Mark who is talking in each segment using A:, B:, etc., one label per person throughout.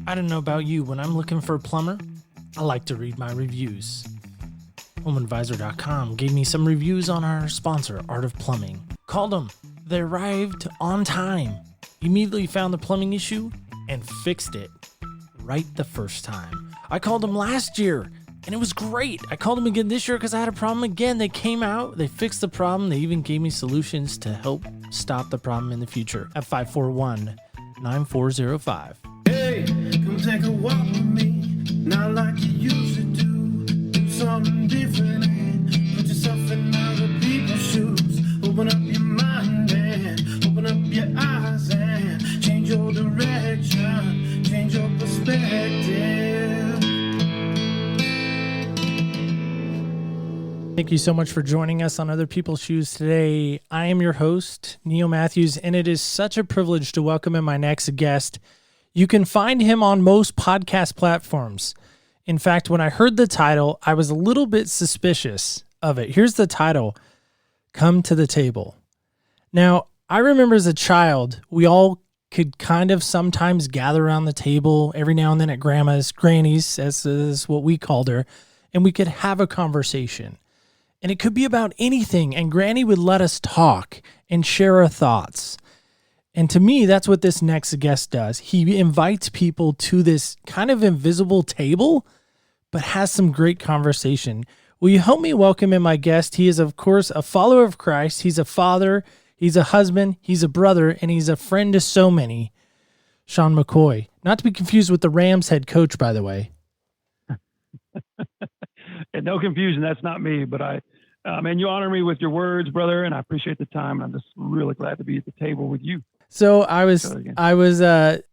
A: I don't know about you, when I'm looking for a plumber, I like to read my reviews. HomeAdvisor.com gave me some reviews on our sponsor, Art of Plumbing. Called them. They arrived on time. Immediately found the plumbing issue and fixed it right the first time. I called them last year and it was great. I called them again this year because I had a problem again. They came out, they fixed the problem. They even gave me solutions to help stop the problem in the future at 541-9405.
B: Hey, come take a walk with me, not like you used to do. Do something different and put yourself in other people's shoes. Open up your mind and open up your eyes and change your direction, change your perspective.
A: Thank you so much for joining us on Other People's Shoes today. I am your host, Neil Matthews, and it is such a privilege to welcome in my next guest. You can find him on most podcast platforms. In fact, when I heard the title, I was a little bit suspicious of it. Here's the title, Come to the Table. Now, I remember as a child, we all could kind of sometimes gather around the table every now and then at grandma's, granny's, as is what we called her, and we could have a conversation. And it could be about anything, and Granny would let us talk and share our thoughts. And to me, that's what this next guest does. He invites people to this kind of invisible table, but has some great conversation. Will you help me welcome in my guest? He is, of course, a follower of Christ. He's a father, he's a husband, he's a brother, and he's a friend to so many. Sean McCoy. Not to be confused with the Rams head coach, by the way.
C: And no confusion, that's not me, but and you honor me with your words, brother, and I appreciate the time. I'm just really glad to be at the table with you.
A: So I was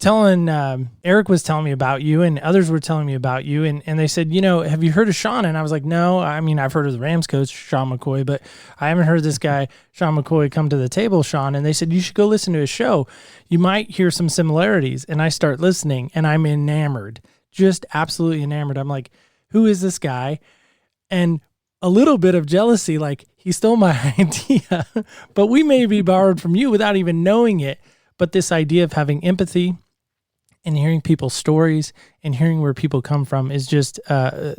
A: telling, Eric was telling me about you and others were telling me about you. And they said, have you heard of Sean? And I was like, no, I mean, I've heard of the Rams coach, Sean McCoy, but I haven't heard this guy, Sean McCoy, come to the table, Sean. And they said, you should go listen to his show. You might hear some similarities. And I start listening and I'm enamored, just absolutely enamored. I'm like, who is this guy? And a little bit of jealousy, like he stole my idea, but we may be borrowed from you without even knowing it. But this idea of having empathy and hearing people's stories and hearing where people come from is just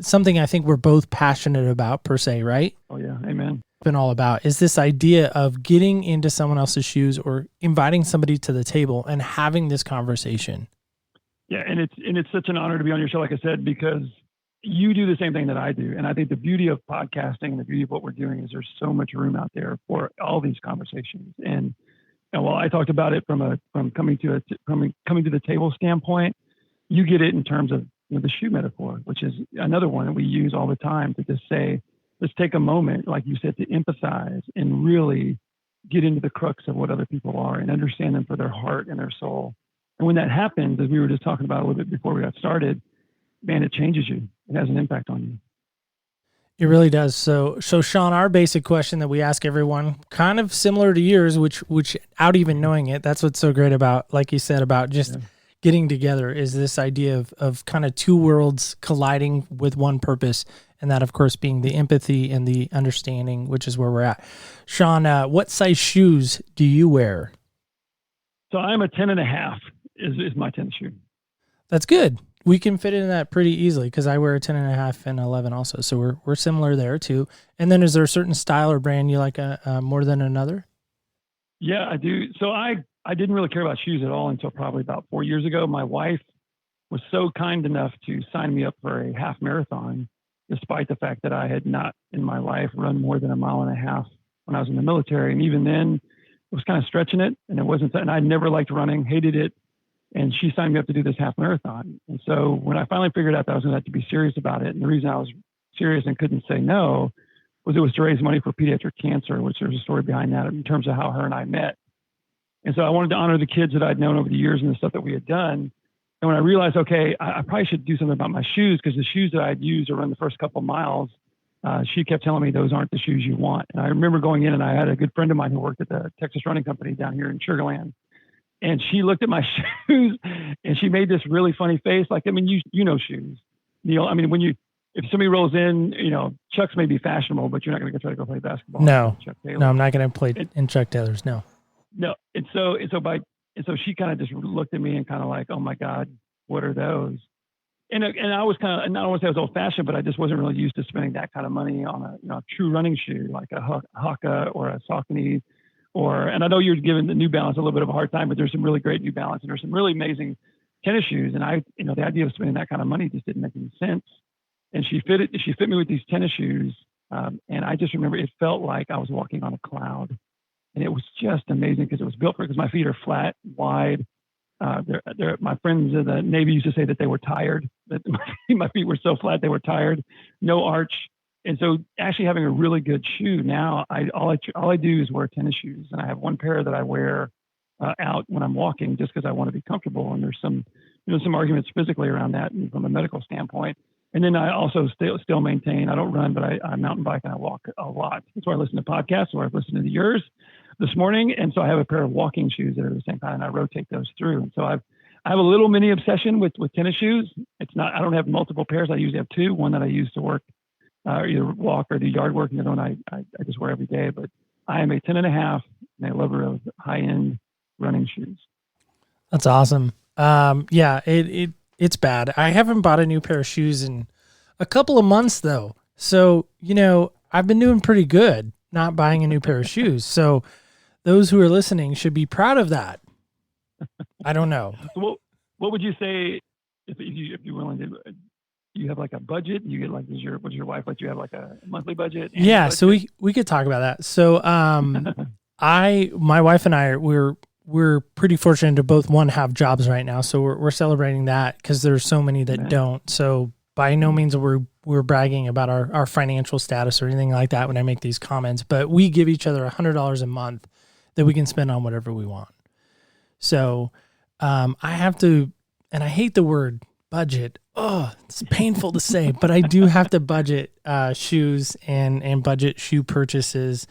A: something I think we're both passionate about per se, right?
C: Oh yeah, amen.
A: Been all about is this idea of getting into someone else's shoes or inviting somebody to the table and having this conversation.
C: Yeah, and it's such an honor to be on your show, like I said, because you do the same thing that I do. And I think the beauty of podcasting and the beauty of what we're doing is there's so much room out there for all these conversations. And while I talked about it from coming to the table standpoint, you get it in terms of the shoe metaphor, which is another one that we use all the time to just say, let's take a moment, like you said, to empathize and really get into the crux of what other people are and understand them for their heart and their soul. And when that happens, as we were just talking about a little bit before we got started, man, it changes you. It has an impact on you.
A: It really does. So Sean, our basic question that we ask everyone, kind of similar to yours, which without even knowing it, that's what's so great about, like you said, about just getting together, is this idea of kind of two worlds colliding with one purpose. And that, of course, being the empathy and the understanding, which is where we're at. Sean, what size shoes do you wear?
C: So I'm a 10.5 is my tennis shoe.
A: That's good. We can fit in that pretty easily because I wear a 10.5 and 11 also. So we're similar there too. And then is there a certain style or brand you like more than another?
C: Yeah, I do. So I didn't really care about shoes at all until probably about 4 years ago. My wife was so kind enough to sign me up for a half marathon, despite the fact that I had not in my life run more than 1.5 miles when I was in the military. And even then it was kind of stretching it. And it wasn't, and I'd never liked running, hated it. And she signed me up to do this half marathon. And so when I finally figured out that I was going to have to be serious about it, and the reason I was serious and couldn't say no was it was to raise money for pediatric cancer, which there's a story behind that in terms of how her and I met. And so I wanted to honor the kids that I'd known over the years and the stuff that we had done. And when I realized, okay, I probably should do something about my shoes, because the shoes that I'd used to run the first couple of miles, she kept telling me those aren't the shoes you want. And I remember going in, and I had a good friend of mine who worked at the Texas Running Company down here in Sugar Land. And she looked at my shoes and she made this really funny face. Like, I mean, you know shoes, Neil. I mean, if somebody rolls in, Chucks may be fashionable, but you're not going to try to go play basketball.
A: No, I'm not going to play in Chuck Taylors. No.
C: And so she kind of just looked at me and kind of like, oh my God, what are those? And I was kind of, I don't want to say I was old fashioned, but I just wasn't really used to spending that kind of money on a true running shoe like a Hoka or a Saucony, and I know you're giving the New Balance a little bit of a hard time, but there's some really great New Balance and there's some really amazing tennis shoes. And the idea of spending that kind of money just didn't make any sense. And she fit me with these tennis shoes. And I just remember it felt like I was walking on a cloud, and it was just amazing because it was built because my feet are flat, wide. My friends in the Navy used to say that they were tired, that my feet were so flat, they were tired, no arch. And so actually having a really good shoe now, all I do is wear tennis shoes. And I have one pair that I wear out when I'm walking just because I want to be comfortable. And there's some arguments physically around that and from a medical standpoint. And then I also still maintain, I don't run, but I mountain bike and I walk a lot. That's why I listen to podcasts, or I've listened to yours this morning. And so I have a pair of walking shoes that are the same kind, and I rotate those through. And so I have a little mini obsession with tennis shoes. I don't have multiple pairs. I usually have two, one that I use to work, either walk or do yard work, and the other one I just wear every day. But I am a 10.5 and a lover of high-end running shoes.
A: That's awesome. Yeah, it's bad. I haven't bought a new pair of shoes in a couple of months though. So, I've been doing pretty good not buying a new pair of shoes. So those who are listening should be proud of that. I don't know.
C: What would you say if you're willing to, you have like a budget? You get like, does your wife let you have like a monthly budget?
A: Yeah.
C: Budget?
A: So we could talk about that. So, my wife and I, we're pretty fortunate to both have jobs right now. So we're celebrating that because there's so many that don't. So by no means we're bragging about our financial status or anything like that when I make these comments, but we give each other $100 a month that we can spend on whatever we want. So, I have to, and I hate the word budget. Oh, it's painful to say, but I do have to budget, shoes and budget shoe purchases.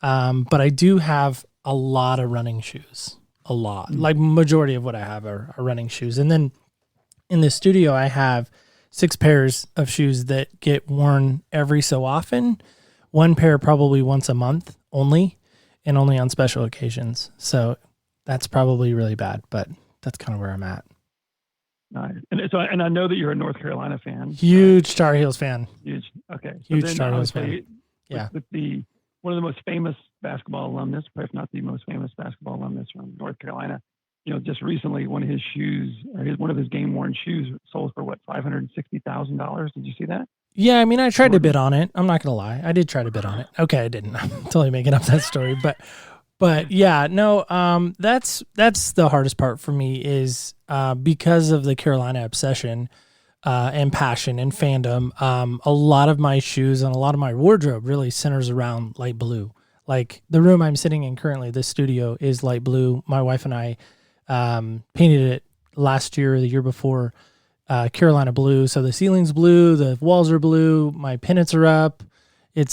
A: But I do have a lot of running shoes, a lot, like majority of what I have are running shoes. And then in the studio, I have 6 pairs of shoes that get worn every so often. One pair probably once a month only, and only on special occasions. So that's probably really bad, but that's kind of where I'm at.
C: Nice. And I know that you're a North Carolina fan.
A: Huge Tar Heels fan.
C: Huge. Okay.
A: Huge Tar Heels fan. Yeah.
C: With one of the most famous basketball alumnus, if not the most famous basketball alumnus from North Carolina, just recently one of his shoes, or one of his game worn shoes, sold for $560,000. Did you see that?
A: Yeah, I mean, I tried to bid on it. I'm not gonna lie, I did try to bid on it. Okay, I didn't. I'm totally making up that story, but yeah, no. That's the hardest part for me is because of the Carolina obsession and passion and fandom. A lot of my shoes and a lot of my wardrobe really centers around light blue. Like the room I'm sitting in currently, this studio is light blue. My wife and I painted it last year or the year before, Carolina blue. So the ceiling's blue, the walls are blue, my pennants are up. I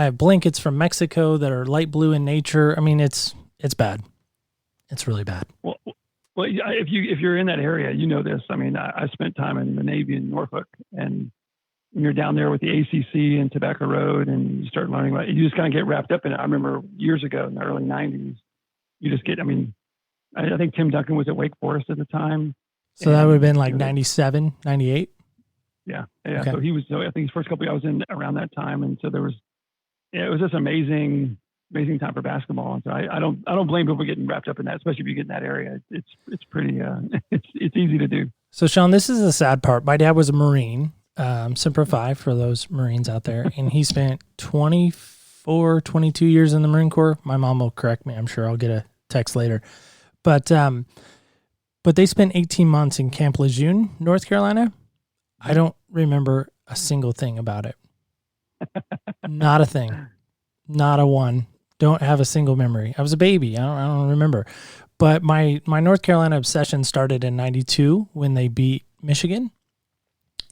A: have blankets from Mexico that are light blue in nature. I mean, it's bad. It's really bad.
C: Well, if you're in that area, you know this. I mean, I spent time in the Navy in Norfolk, and when you're down there with the ACC and Tobacco Road, and you start learning about it, you just kind of get wrapped up in it. I remember years ago in the early 90s, you just get, I mean, I think Tim Duncan was at Wake Forest at the time.
A: So that would have been like 97, 98?
C: Yeah.
A: Okay.
C: So I think his first couple I was in around that time. And so it was just amazing time for basketball. And so I don't blame people getting wrapped up in that, especially if you get in that area. It's pretty, it's easy to do.
A: So Sean, this is the sad part. My dad was a Marine, Semper Fi for those Marines out there. And he spent 22 years in the Marine Corps. My mom will correct me. I'm sure I'll get a text later. But they spent 18 months in Camp Lejeune, North Carolina. I don't remember a single thing about it. Not a thing. Not a one. Don't have a single memory. I was a baby. I don't remember. But my North Carolina obsession started in 92 when they beat Michigan.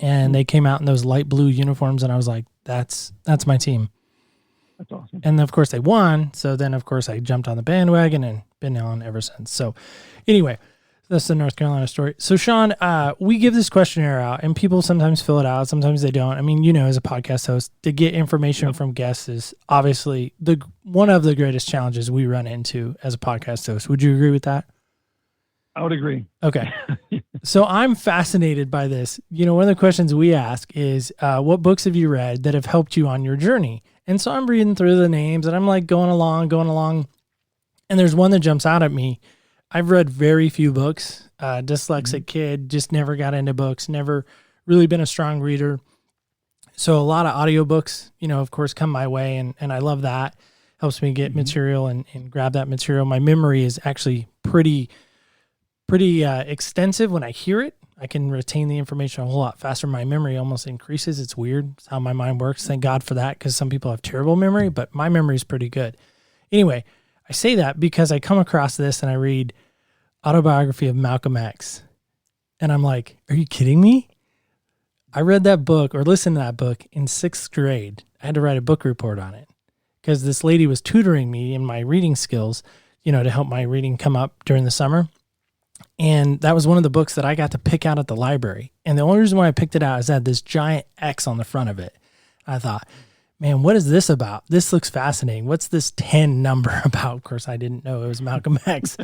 A: And they came out in those light blue uniforms, and I was like, that's my team.
C: That's awesome.
A: And of course they won. So then of course I jumped on the bandwagon and been on ever since. So anyway, that's the North Carolina story. So Sean, we give this questionnaire out, and people sometimes fill it out, sometimes they don't. I mean, as a podcast host, to get information from guests is obviously one of the greatest challenges we run into as a podcast host. Would you agree with that?
C: I would agree.
A: Okay. So I'm fascinated by this. One of the questions we ask is, what books have you read that have helped you on your journey? And so I'm reading through the names and I'm like going along. And there's one that jumps out at me. I've read very few books, dyslexic kid, just never got into books, never really been a strong reader. So a lot of audiobooks, of course, come my way. And I love that. Helps me get material and grab that material. My memory is actually pretty extensive. When I hear it, I can retain the information a whole lot faster. My memory almost increases. It's weird. It's how my mind works. Thank God for that, because some people have terrible memory, but my memory is pretty good. Anyway, I say that because I come across this and I read Autobiography of Malcolm X. And I'm like, are you kidding me? I read that book or listened to that book in 6th grade. I had to write a book report on it because this lady was tutoring me in my reading skills, to help my reading come up during the summer. And that was one of the books that I got to pick out at the library. And the only reason why I picked it out is that it had this giant X on the front of it. I thought, man, what is this about? This looks fascinating. What's this 10 number about? Of course, I didn't know it was Malcolm X,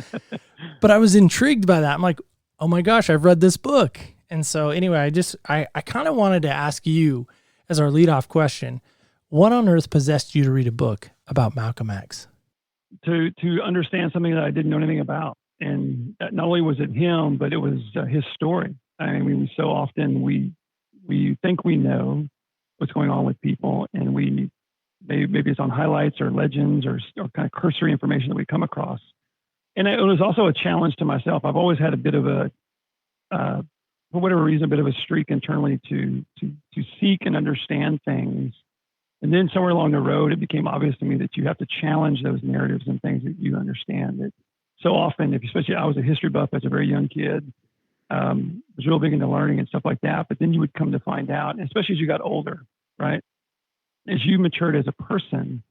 A: but I was intrigued by that. I'm like, oh my gosh, I've read this book. And so anyway, I kind of wanted to ask you as our leadoff question, what on earth possessed you to read a book about Malcolm X?
C: To understand something that I didn't know anything about. And not only was it him, but it was his story. I mean, so often we think we know what's going on with people, and maybe it's on highlights or legends or kind of cursory information that we come across. And it was also a challenge to myself. I've always had a bit of a, for whatever reason, a bit of a streak internally to seek and understand things. And then somewhere along the road, it became obvious to me that you have to challenge those narratives and things that you understand. That so often, especially I was a history buff as a very young kid, was real big into learning and stuff like that. But then you would come to find out, and especially as you got older, right? As you matured as a person,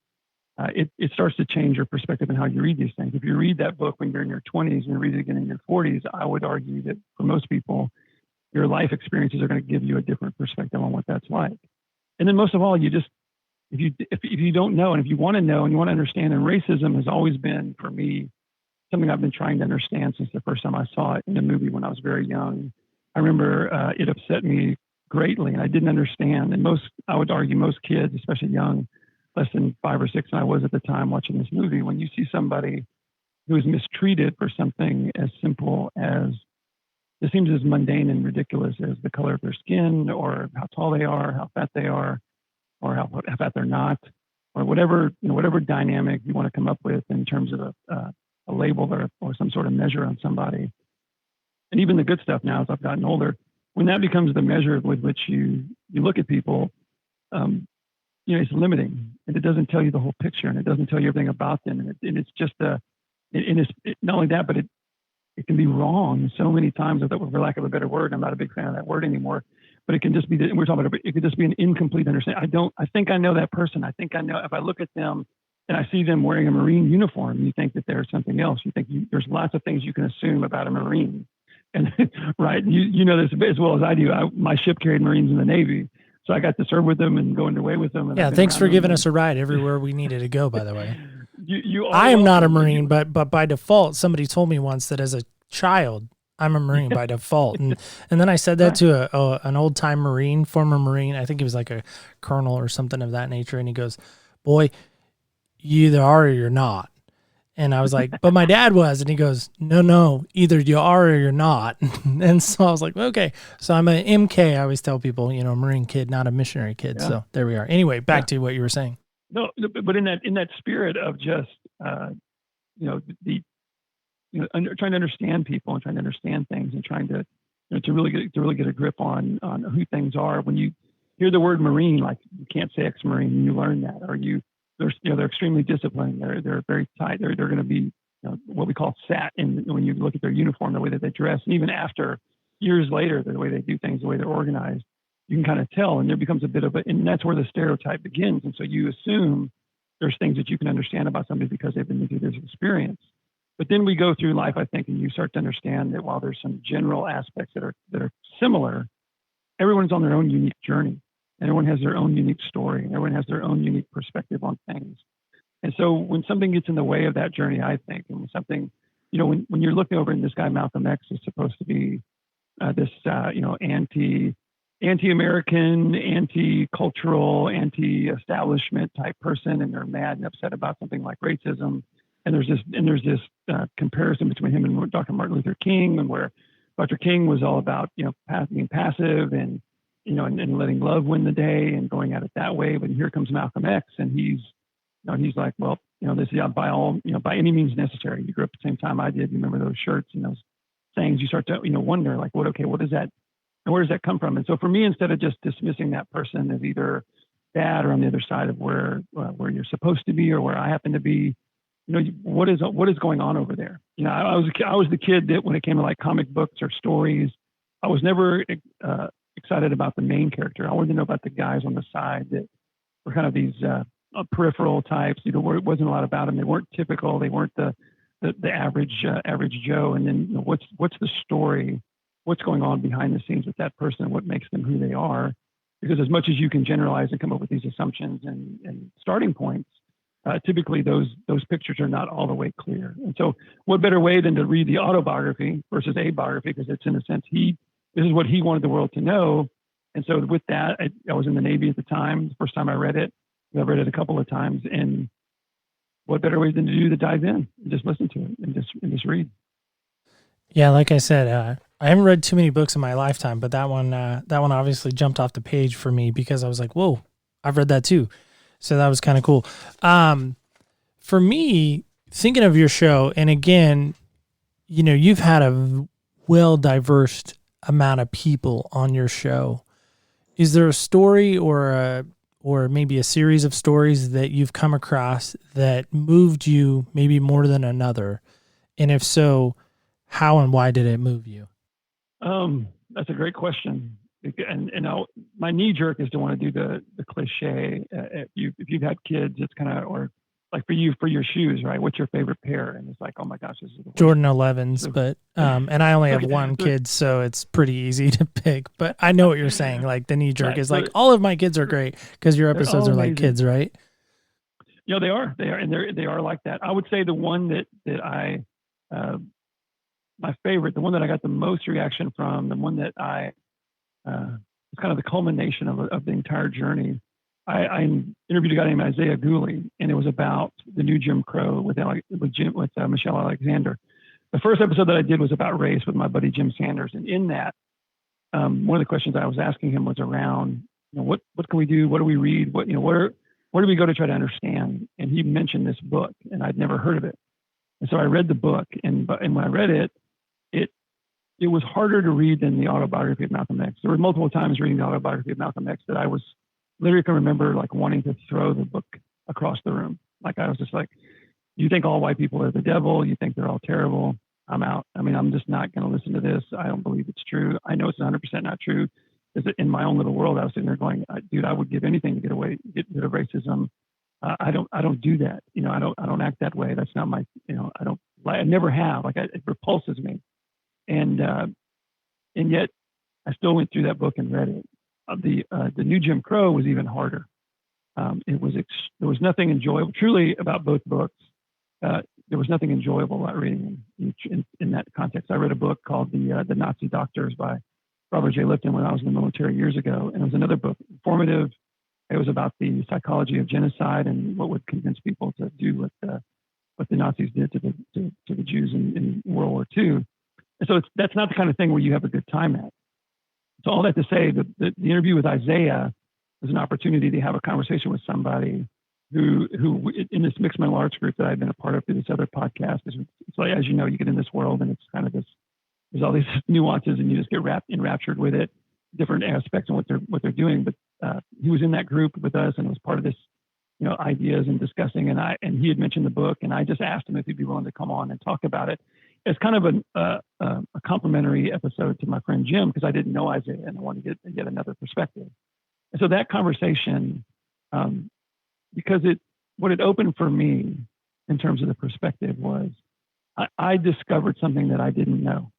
C: it starts to change your perspective on how you read these things. If you read that book when you're in your 20s and you read it again in your 40s, I would argue that for most people, your life experiences are going to give you a different perspective on what that's like. And then most of all, if you don't know, and if you want to know and you want to understand, and racism has always been, for me, something I've been trying to understand since the first time I saw it in a movie when I was very young. I remember it upset me greatly, and I didn't understand. And I would argue most kids, especially young, less than 5 or 6 than I was at the time watching this movie, when you see somebody who is mistreated for something as simple as, it seems as mundane and ridiculous as the color of their skin, or how tall they are, how fat they are, or how fat they're not, or whatever dynamic you want to come up with in terms of a label or some sort of measure on somebody. And even the good stuff now, as I've gotten older, when that becomes the measure with which you look at people, it's limiting, and it doesn't tell you the whole picture, and it doesn't tell you everything about them. And it's just not only that, but it can be wrong so many times, for lack of a better word. I'm not a big fan of that word anymore, but it can just be we're talking about, it could just be an incomplete understanding. I think I know that person. I think I know, if I look at them and I see them wearing a Marine uniform, you think that they're something else. You think there's lots of things you can assume about a Marine. And right, you know this as well as I do. My ship carried Marines in the Navy, so I got to serve with them and go underway with them. And
A: yeah, thanks for giving us a ride everywhere we needed to go, by the way. I am not a Marine, but by default, somebody told me once that as a child, I'm a Marine by default. And then I said that to an old time Marine, former Marine. I think he was like a colonel or something of that nature. And he goes, boy, you either are or you're not. And I was like, but my dad was. And he goes, no, either you are or you're not. And so I was like, okay. So I'm an MK. I always tell people, a Marine kid, not a missionary kid. Yeah. So there we are. Anyway, back to what you were saying.
C: No, but in that spirit of just, trying to understand people and trying to understand things and trying to, to really get a grip on who things are. When you hear the word Marine, like you can't say ex-Marine, you learn that, or they're extremely disciplined. They're very tight. They're going to be what we call sat. And when you look at their uniform, the way that they dress, and even after years later, the way they do things, the way they're organized, you can kind of tell. And there becomes a bit of and that's where the stereotype begins. And so you assume there's things that you can understand about somebody because they've been through this experience. But then we go through life, I think, and you start to understand that while there's some general aspects that are similar, everyone's on their own unique journey. Everyone has their own unique story. Everyone has their own unique perspective on things. And so when something gets in the way of that journey, I think, and when something, when you're looking over and this guy, Malcolm X, is supposed to be anti-American, anti-cultural, anti-establishment type person, and they're mad and upset about something like racism. And there's this comparison between him and Dr. Martin Luther King, and where Dr. King was all about being passive and and letting love win the day and going at it that way. But here comes Malcolm X, and he's like, well, this is by any means necessary. You grew up at the same time I did. You remember those shirts and those sayings. You start to wonder like, what is that? And where does that come from? And so for me, instead of just dismissing that person as either bad or on the other side of where you're supposed to be or where I happen to be, what is going on over there? I was the kid that when it came to like comic books or stories, I was never excited about the main character. I wanted to know about the guys on the side that were kind of these peripheral types. Where it wasn't a lot about them. They weren't typical. They weren't the average Joe. And then what's the story? What's going on behind the scenes with that person? What makes them who they are? Because as much as you can generalize and come up with these assumptions and starting points, typically those pictures are not all the way clear. And so what better way than to read the autobiography versus a biography, because it's in a sense this is what he wanted the world to know. And so with that, I was in the Navy at the time. The first time I read it, I've read it a couple of times. And what better way than to do the dive in and just listen to it and just read.
A: Yeah, like I said, I haven't read too many books in my lifetime, but that one obviously jumped off the page for me because I was like, whoa, I've read that too. So that was kind of cool. For me, thinking of your show, and again, you've had a well-diverse amount of people on your show. Is there a story or maybe a series of stories that you've come across that moved you maybe more than another? And if so, how and why did it move you?
C: That's a great question. And my knee jerk is to want to do the cliche. If you've had kids, it's kind of, or like for your shoes, right? What's your favorite pair? And it's like, oh my gosh, this is the worst.
A: Jordan 11s, but and I only have one kid, so it's pretty easy to pick. But I know what you're saying. Like the knee jerk is like all of my kids are great because your episodes are like kids, right?
C: Yeah, they are, and they are like that. I would say the one that I my favorite, the one that I got the most reaction from, the one that it's kind of the culmination of the entire journey. I interviewed a guy named Isaiah Gooley, and it was about the new Jim Crow with Michelle Alexander. The first episode that I did was about race with my buddy Jim Sanders, and in that, one of the questions I was asking him was around, what can we do? What do we read? Where do we go to try to understand? And he mentioned this book, and I'd never heard of it. And so I read the book, and when I read it, it was harder to read than the autobiography of Malcolm X. There were multiple times reading the autobiography of Malcolm X that I was literally can remember like wanting to throw the book across the room. Like I was just like, you think all white people are the devil? You think they're all terrible? I'm out. I mean, I'm just not going to listen to this. I don't believe it's true. I know it's 100% not true. In my own little world, I was sitting there going, dude, I would give anything to get rid of racism. I don't do that. I don't act that way. That's not my, I never have. Like it repulses me. And yet I still went through that book and read it. The new Jim Crow was even harder. There was nothing enjoyable truly about both books. There was nothing enjoyable about reading them in that context. I read a book called The Nazi Doctors by Robert J. Lifton when I was in the military years ago. And it was another book, informative. It was about the psychology of genocide and what would convince people to do what the Nazis did to the Jews in World War II. And so that's not the kind of thing where you have a good time at. So all that to say, the interview with Isaiah was an opportunity to have a conversation with somebody who in this mixed martial arts group that I've been a part of through this other podcast. It's like, as you know, you get in this world and it's kind of there's all these nuances and you just get enraptured with it, different aspects of what they're doing. But he was in that group with us and was part of this, ideas and discussing. And he had mentioned the book, and I just asked him if he'd be willing to come on and talk about it. It's kind of a complimentary episode to my friend Jim because I didn't know Isaiah and I wanted to get another perspective. And so that conversation, because what it opened for me in terms of the perspective was I discovered something that I didn't know.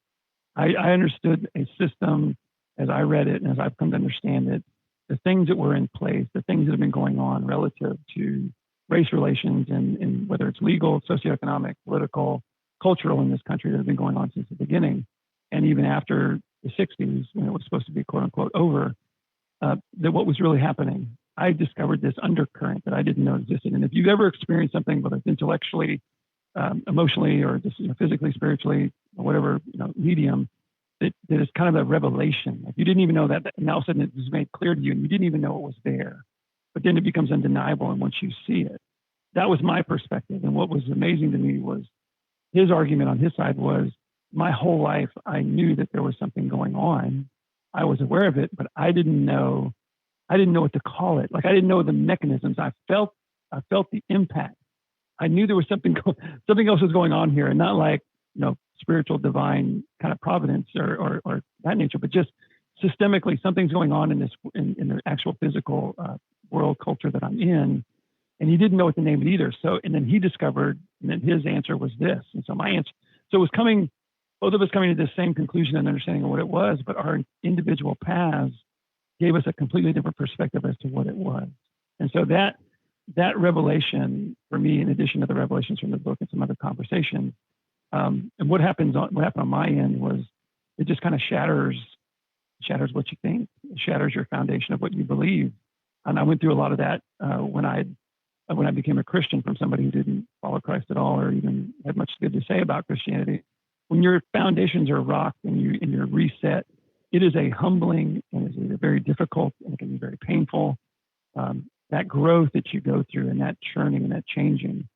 C: I understood a system as I read it and as I've come to understand it, the things that were in place, the things that have been going on relative to race relations and whether it's legal, socioeconomic, political, cultural in this country that have been going on since the beginning. And even after the 60s, when it was supposed to be quote unquote over, that what was really happening. I discovered this undercurrent that I didn't know existed. And if you've ever experienced something, whether it's intellectually, emotionally, or just physically, spiritually, or whatever medium, that is kind of a revelation. Like you didn't even know that, and all of a sudden it was made clear to you, and you didn't even know it was there. But then it becomes undeniable, and once you see it, that was my perspective. And what was amazing to me was his argument on his side was, my whole life I knew that there was something going on. I was aware of it, but I didn't know what to call it. Like I didn't know the mechanisms. I felt the impact. I knew there was something else was going on here, and not like spiritual, divine kind of providence or that nature, but just systemically something's going on in the actual physical world culture that I'm in. And he didn't know what to name it either. So, and then he discovered, and then his answer was this. And so my answer, so it was both of us coming to the same conclusion and understanding of what it was, but our individual paths gave us a completely different perspective as to what it was. And so that revelation for me, in addition to the revelations from the book and some other conversations, and what happened on my end was it just kind of shatters what you think. It shatters your foundation of what you believe. And I went through a lot of that when I became a Christian, from somebody who didn't follow Christ at all or even had much good to say about Christianity. When your foundations are rocked and you're reset, it is a humbling and it is very difficult, and it can be very painful. That growth that you go through and that churning and that changing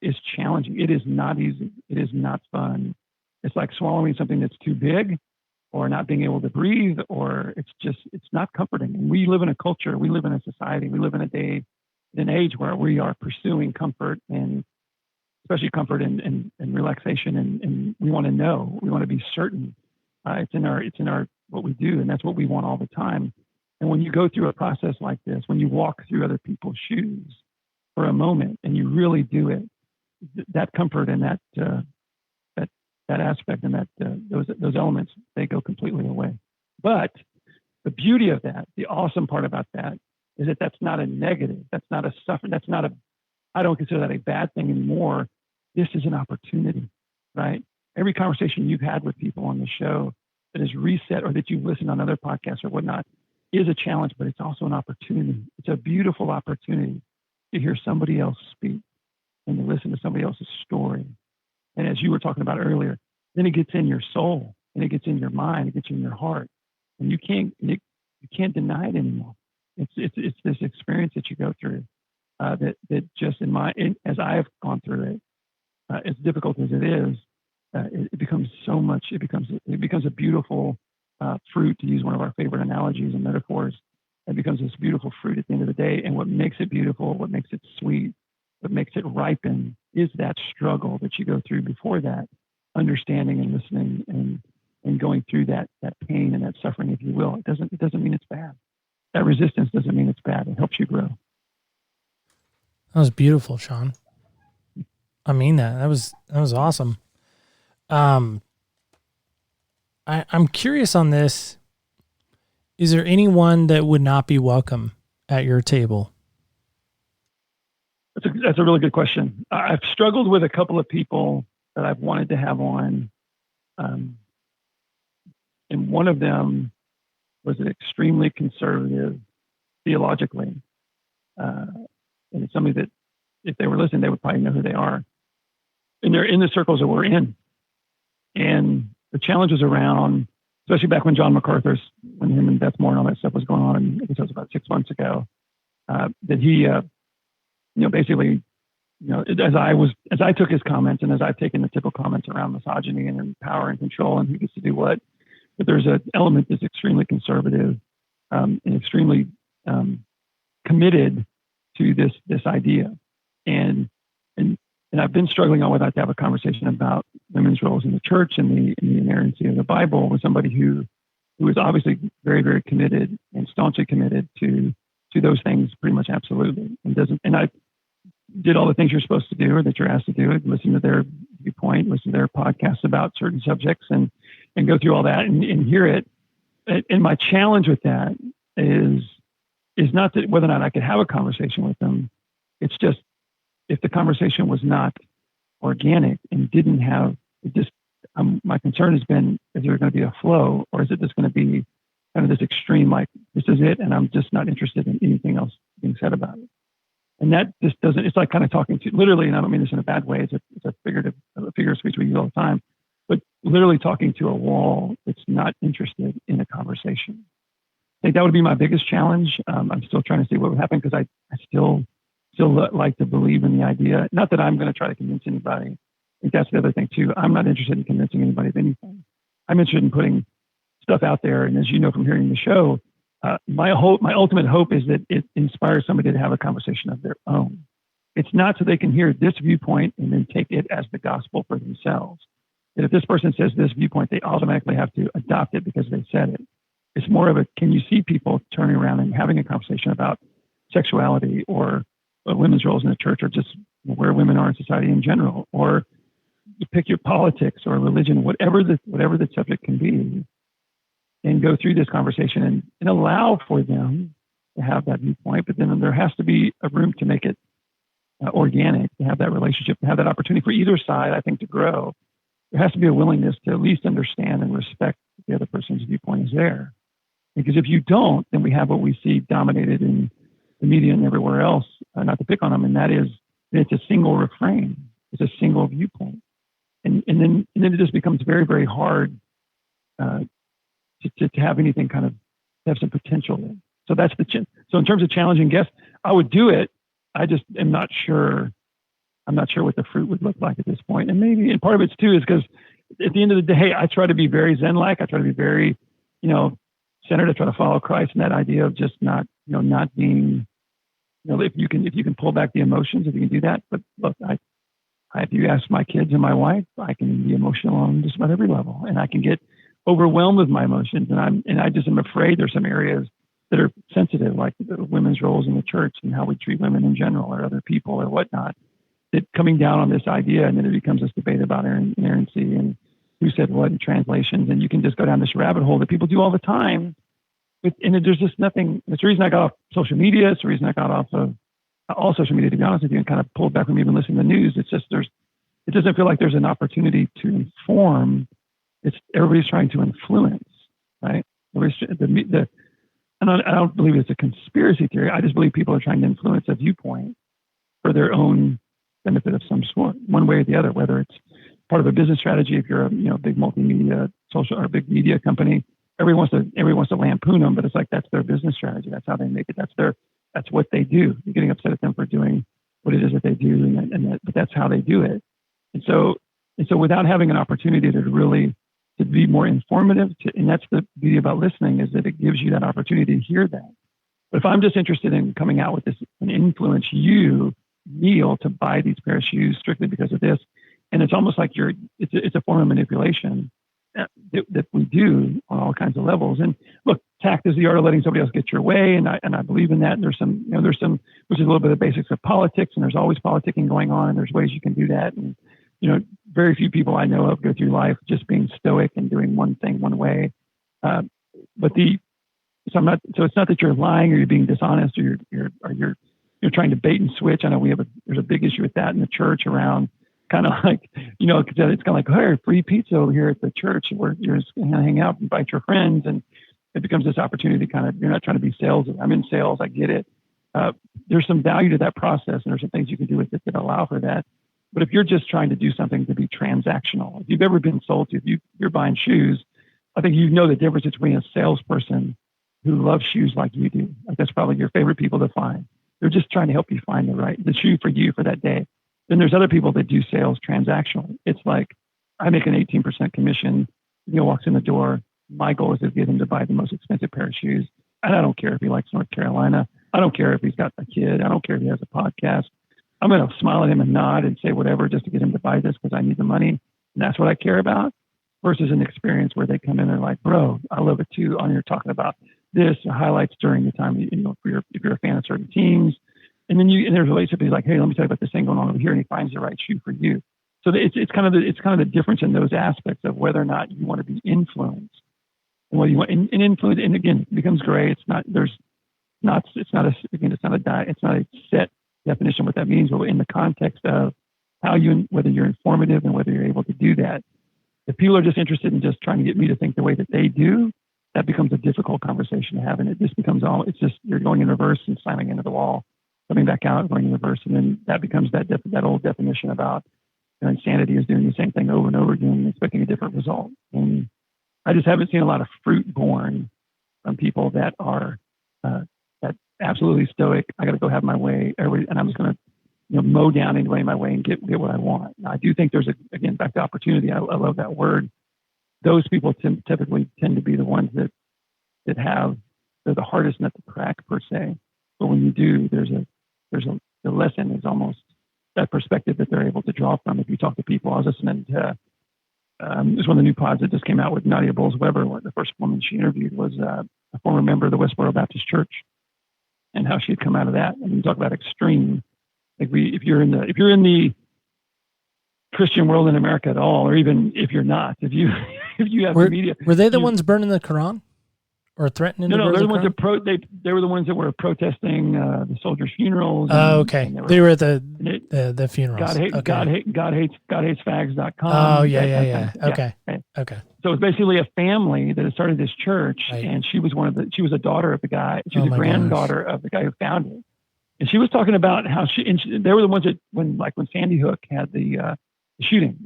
C: is challenging. It is not easy. It is not fun. It's like swallowing something that's too big, or not being able to breathe, or it's not comforting. And we live in a culture, we live in a society, we live in an age where we are pursuing comfort, and especially comfort and relaxation, and we want to know, we want to be certain. It's in our what we do, and that's what we want all the time. And when you go through a process like this, when you walk through other people's shoes for a moment and you really do it, that comfort and that aspect and those elements, they go completely away. But the beauty of that, the awesome part about that, is that that's not a negative. That's not a suffering. I don't consider that a bad thing anymore. This is an opportunity, right? Every conversation you've had with people on the show that is reset, or that you've listened on other podcasts or whatnot, is a challenge, but it's also an opportunity. It's a beautiful opportunity to hear somebody else speak and to listen to somebody else's story. And as you were talking about earlier, then it gets in your soul, and it gets in your mind, it gets in your heart, and you can't deny it anymore. It's this experience that you go through that just as I've gone through it, as difficult as it is, it becomes so much. It becomes a beautiful fruit, to use one of our favorite analogies and metaphors. It becomes this beautiful fruit at the end of the day. And what makes it beautiful, what makes it sweet, what makes it ripen, is that struggle that you go through before that, understanding and listening and going through that pain and that suffering, if you will. It doesn't mean it's bad. That resistance doesn't mean it's bad. It helps you grow.
A: That was beautiful, Sean. I mean that. That was awesome. I'm curious on this. Is there anyone that would not be welcome at your table?
C: That's a really good question. I've struggled with a couple of people that I've wanted to have on. And one of them was an extremely conservative theologically. And it's somebody that, if they were listening, they would probably know who they are. And they're in the circles that we're in. And the challenges around, especially back when John MacArthur's, when him and Beth Moore and all that stuff was going on, and I guess it was about 6 months ago, that he, basically, as I took his comments, and as I've taken the typical comments around misogyny and power and control and who gets to do what, but there's an element that's extremely conservative and extremely committed to this idea. And I've been struggling on whether to have a conversation about women's roles in the church and the inerrancy of the Bible with somebody who is obviously very, very committed and staunchly committed to those things, pretty much absolutely. And I did all the things you're supposed to do, or that you're asked to do, listen to their viewpoint, listen to their podcasts about certain subjects, and go through all that and hear it. And my challenge with that is not that whether or not I could have a conversation with them. It's just, if the conversation was not organic and didn't have, my concern has been, is there going to be a flow, or is it just going to be kind of this extreme, like, this is it, and I'm just not interested in anything else being said about it. And that just doesn't, it's like kind of talking to, literally, and I don't mean this in a bad way, it's a figure of speech we use all the time, but literally talking to a wall that's not interested in a conversation. I think that would be my biggest challenge. I'm still trying to see what would happen, because I still like to believe in the idea. Not that I'm going to try to convince anybody. I think that's the other thing too. I'm not interested in convincing anybody of anything. I'm interested in putting stuff out there. And as you know from hearing the show, my ultimate hope is that it inspires somebody to have a conversation of their own. It's not so they can hear this viewpoint and then take it as the gospel for themselves. That if this person says this viewpoint, they automatically have to adopt it because they said it. It's more of a, can you see people turning around and having a conversation about sexuality, or women's roles in the church, or just where women are in society in general, or you pick your politics or religion, whatever the subject can be, and go through this conversation and allow for them to have that viewpoint. But then there has to be a room to make it organic, to have that relationship, to have that opportunity for either side, I think, to grow. There has to be a willingness to at least understand and respect the other person's viewpoint is there. Because if you don't, then we have what we see dominated in the media and everywhere else, not to pick on them, and that is, it's a single refrain. It's a single viewpoint. And then it just becomes very, very hard to have anything kind of have some potential in. So that's so in terms of challenging guests, I would do it. I just am not sure. I'm not sure what the fruit would look like at this point. And part of it too is because at the end of the day, I try to be very Zen-like. I try to be very, centered. I try to follow Christ, and that idea of just not being, if you can pull back the emotions, if you can do that. But look, if you ask my kids and my wife, I can be emotional on just about every level, and I can get overwhelmed with my emotions. And I just am afraid there's some areas that are sensitive, like the women's roles in the church and how we treat women in general, or other people or whatnot, that coming down on this idea, and then it becomes this debate about inerrancy and who said what in translations. And you can just go down this rabbit hole that people do all the time. And there's just nothing. It's the reason I got off social media. It's the reason I got off of all social media, to be honest with you, and kind of pulled back from even listening to the news. It's just, it doesn't feel like there's an opportunity to inform. It's everybody's trying to influence, right? And I don't believe it's a conspiracy theory. I just believe people are trying to influence a viewpoint for their own benefit of some sort, one way or the other, whether it's part of a business strategy. If you're a big multimedia social or big media company, everyone wants to lampoon them, but it's like that's their business strategy. That's how they make it. That's what they do. You're getting upset at them for doing what it is that they do, but that's how they do it. And so without having an opportunity to be more informative, and that's the beauty about listening, is that it gives you that opportunity to hear that. But if I'm just interested in coming out with this and influence you, Neil, to buy these pair of shoes strictly because of this, and it's almost like it's a form of manipulation that we do on all kinds of levels. And look, tact is the art of letting somebody else get your way, and I believe in that. And there's some, which is a little bit of basics of politics, and there's always politicking going on, and there's ways you can do that. And very few people I know of go through life just being stoic and doing one thing one way. So it's not that you're lying or you're being dishonest or you're trying to bait and switch. I know there's a big issue with that in the church around kind of like, it's kind of like, hey, free pizza over here at the church where you're just going to hang out and invite your friends. And it becomes this opportunity to kind of, you're not trying to be salesy. I'm in sales. I get it. There's some value to that process, and there's some things you can do with it that allow for that. But if you're just trying to do something to be transactional, if you've ever been sold to, if you're buying shoes, I think you know the difference between a salesperson who loves shoes like you do. Like that's probably your favorite people to find. They're just trying to help you find the shoe for you for that day. Then there's other people that do sales transactionally. It's like, I make an 18% commission. Neil walks in the door. My goal is to get him to buy the most expensive pair of shoes. And I don't care if he likes North Carolina. I don't care if he's got a kid. I don't care if he has a podcast. I'm going to smile at him and nod and say whatever just to get him to buy this because I need the money. And that's what I care about, versus an experience where they come in and they're like, bro, I love it too. You're talking about this, highlights during the time, if you're a fan of certain teams. And then there's a relationship. He's like, hey, let me tell you about this thing going on over here. And he finds the right shoe for you. So it's kind of the difference in those aspects of whether or not you want to be influenced and whether you want and influence. And again, it becomes gray. It's not a set definition of what that means, but in the context of whether you're informative and whether you're able to do that. If people are just interested in just trying to get me to think the way that they do, that becomes a difficult conversation to have. And it just becomes it's just, you're going in reverse and slamming into the wall, coming back out, going in reverse. And then that becomes that old definition about, insanity is doing the same thing over and over again and expecting a different result. And I just haven't seen a lot of fruit born from people that are that absolutely stoic. I got to go have my way, and I'm just going to mow down anyway my way and get what I want. Now, I do think there's again back to opportunity. I love that word. Those people typically tend to be the ones that they're the hardest nut to crack per se. But when you do, the lesson is almost that perspective that they're able to draw from. If you talk to people, I was listening to this one of the new pods that just came out with Nadia Bowles-Weber. The first woman she interviewed was a former member of the Westboro Baptist Church, and how she had come out of that. And you talk about extreme. Like if you're in the Christian world in America at all, or even if you're not, if you have the media,
A: were they the ones burning the Quran or threatening?
C: No,
A: to burn
C: they're the
A: Quran?
C: ones they were the ones that were protesting the soldiers' funerals.
A: Oh, okay. They were at the funerals.
C: GodHatesFags.com.
A: Oh, yeah. Okay.
C: So it's basically a family that had started this church, right. And she was a daughter of the guy. She was a granddaughter of the guy who founded it. And she was talking about how they were the ones that when Sandy Hook had the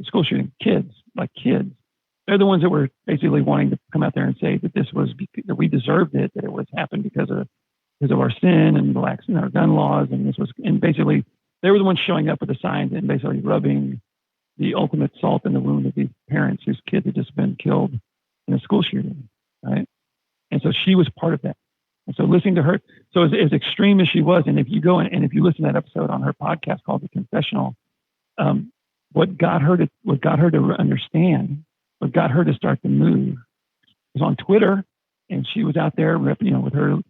C: school shooting, kids. They're the ones that were basically wanting to come out there and say that that we deserved it, that it was happened because of our sin and the lax in our gun laws, and basically they were the ones showing up with the signs and basically rubbing the ultimate salt in the wound of these parents whose kids had just been killed in a school shooting, right? And so she was part of that. And so listening to her, so as extreme as she was, and if you go and if you listen to that episode on her podcast called The Confessional, what got her to understand, what got her to start to move was on Twitter, and she was out there, with her,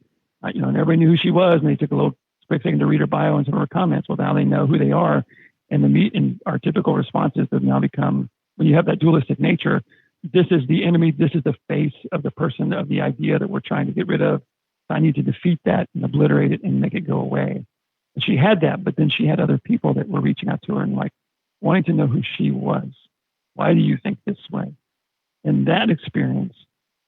C: and everybody knew who she was, and they took a quick second to read her bio and some of her comments. Well, now they know who they are, and our typical responses have now become, when you have that dualistic nature, this is the enemy, this is the face of the person, of the idea that we're trying to get rid of. I need to defeat that and obliterate it and make it go away. And she had that, but then she had other people that were reaching out to her and wanting to know who she was. Why do you think this way? And that experience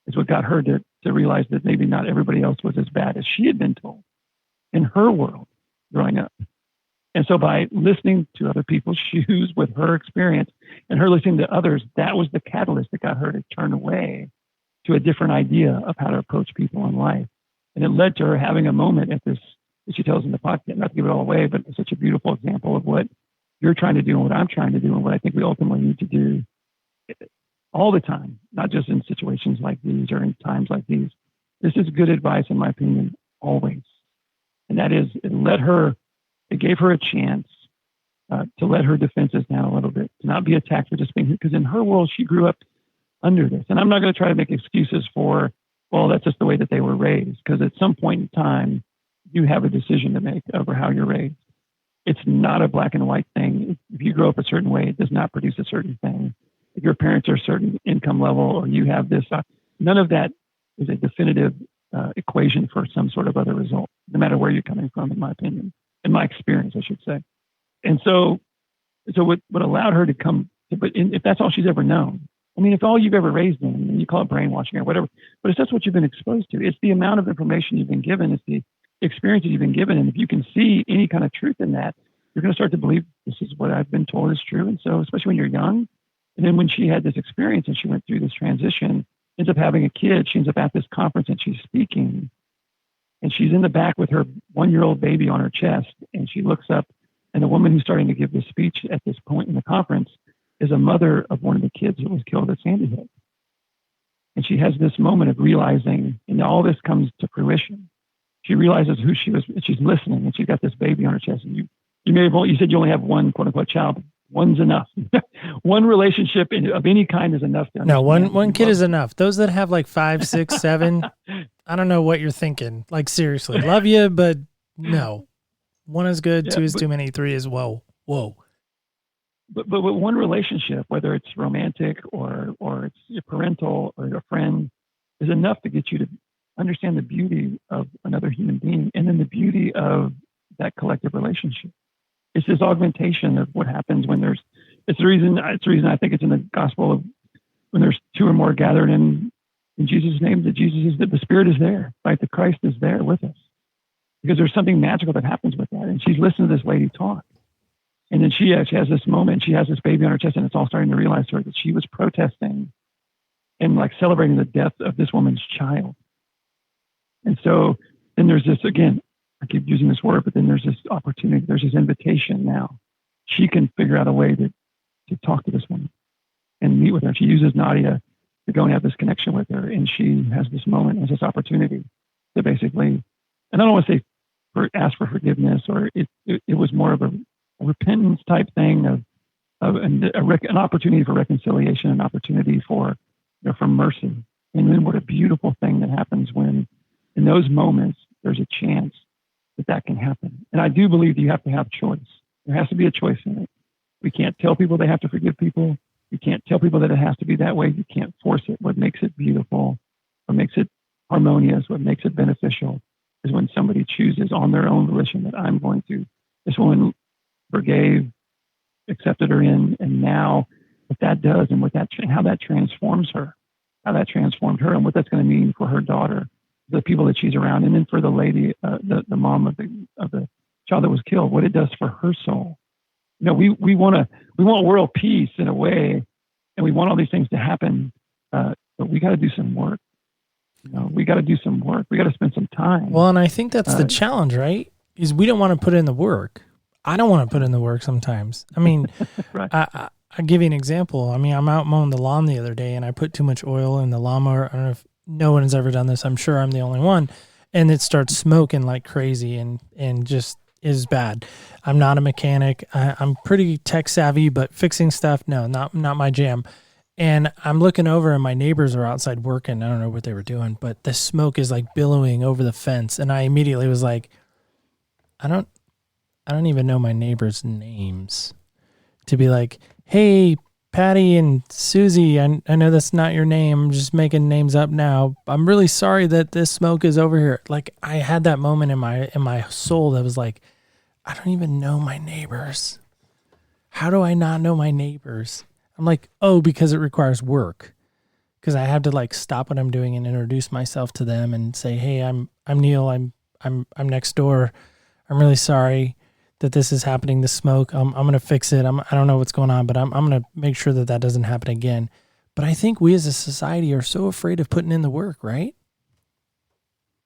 C: is what got her to realize that maybe not everybody else was as bad as she had been told in her world growing up. And so by listening to other people's shoes with her experience and her listening to others, that was the catalyst that got her to turn away to a different idea of how to approach people in life. And it led to her having a moment at this, as she tells in the podcast, not to give it all away, but it's such a beautiful example of what you're trying to do and what I'm trying to do and what I think we ultimately need to do all the time, not just in situations like these or in times like these. This is good advice, in my opinion, always. And that is, it gave her a chance to let her defenses down a little bit, to not be attacked for just being here. Because in her world, she grew up under this. And I'm not going to try to make excuses for, well, that's just the way that they were raised. Because at some point in time, you have a decision to make over how you're raised. It's not a black and white thing. If you grow up a certain way, it does not produce a certain thing. If your parents are a certain income level or you have this, none of that is a definitive equation for some sort of other result, no matter where you're coming from, in my opinion, in my experience, I should say. And so what allowed her to come, but if that's all she's ever known, I mean, if all you've ever raised in, and you call it brainwashing or whatever, but if that's what you've been exposed to, it's the amount of information you've been given, it's the experiences you've been given. And if you can see any kind of truth in that, you're going to start to believe this is what I've been told is true. And so, especially when you're young, and then when she had this experience and she went through this transition, ends up having a kid, she ends up at this conference and she's speaking, and she's in the back with her 1-year-old baby on her chest, and she looks up, and the woman who's starting to give this speech at this point in the conference is a mother of one of the kids that was killed at Sandy Hook. And she has this moment of realizing, and all this comes to fruition. She realizes who she was, and she's listening, and she's got this baby on her chest. And you said you only have one quote unquote child. One's enough. One relationship of any kind is enough.
A: No, one kid is enough. Those that have like 5, 6, 7, I don't know what you're thinking. Like, seriously, love you, but no. 1 is good, yeah, 2 is too many, 3 is whoa.
C: But with one relationship, whether it's romantic or it's parental or a friend, is enough to get you to understand the beauty of another human being and then the beauty of that collective relationship. It's this augmentation of what happens when it's the reason I think it's in the Gospel when there's two or more gathered in Jesus' name, that the Spirit is there, right? The Christ is there with us, because there's something magical that happens with that. And she's listened to this lady talk. And then she actually has this moment, she has this baby on her chest, and it's all starting to realize to her that she was protesting and like celebrating the death of this woman's child. And so then there's this, again, I keep using this word, but then there's this opportunity, there's this invitation now. She can figure out a way to talk to this woman and meet with her. She uses Nadia to go and have this connection with her. And she has this moment, has this opportunity to basically, and I don't want to say ask for forgiveness, or it was more of a repentance type thing of an opportunity for reconciliation, an opportunity for mercy. And then what a beautiful thing that happens when in those moments, there's a chance that can happen. And I do believe you have to have choice. There has to be a choice in it. We can't tell people they have to forgive people. You can't tell people that it has to be that way. You can't force it. What makes it beautiful, what makes it harmonious, what makes it beneficial is when somebody chooses on their own volition that I'm going to, this woman forgave, accepted her in, and now what that does and how that transforms her, how that transformed her, and what that's going to mean for her daughter, the people that she's around, and then for the lady, the mom of the child that was killed, what it does for her soul. We want world peace in a way, and we want all these things to happen, but we got to do some work. We got to do some work. We got to spend some time.
A: Well, and I think that's the challenge, right? Is we don't want to put in the work. I don't want to put in the work sometimes. I mean,
C: right.
A: I'll give you an example. I mean, I'm out mowing the lawn the other day, and I put too much oil in the lawnmower. I don't know if no one has ever done this. I'm sure I'm the only one. And it starts smoking like crazy and just is bad. I'm not a mechanic. I'm pretty tech savvy, but fixing stuff, no, not my jam. And I'm looking over and my neighbors are outside working. I don't know what they were doing, but the smoke is like billowing over the fence. And I immediately was like, I don't even know my neighbors' names to be like, hey, Patty and Susie, I know that's not your name. I'm just making names up now. I'm really sorry that this smoke is over here. Like I had that moment in my soul that was like, I don't even know my neighbors. How do I not know my neighbors? I'm like, oh, because it requires work. Because I have to like stop what I'm doing and introduce myself to them and say, hey, I'm Neil. I'm next door. I'm really sorry that this is happening, the smoke. I'm going to fix it. I don't know what's going on, but I'm going to make sure that doesn't happen again. But I think we as a society are so afraid of putting in the work, right?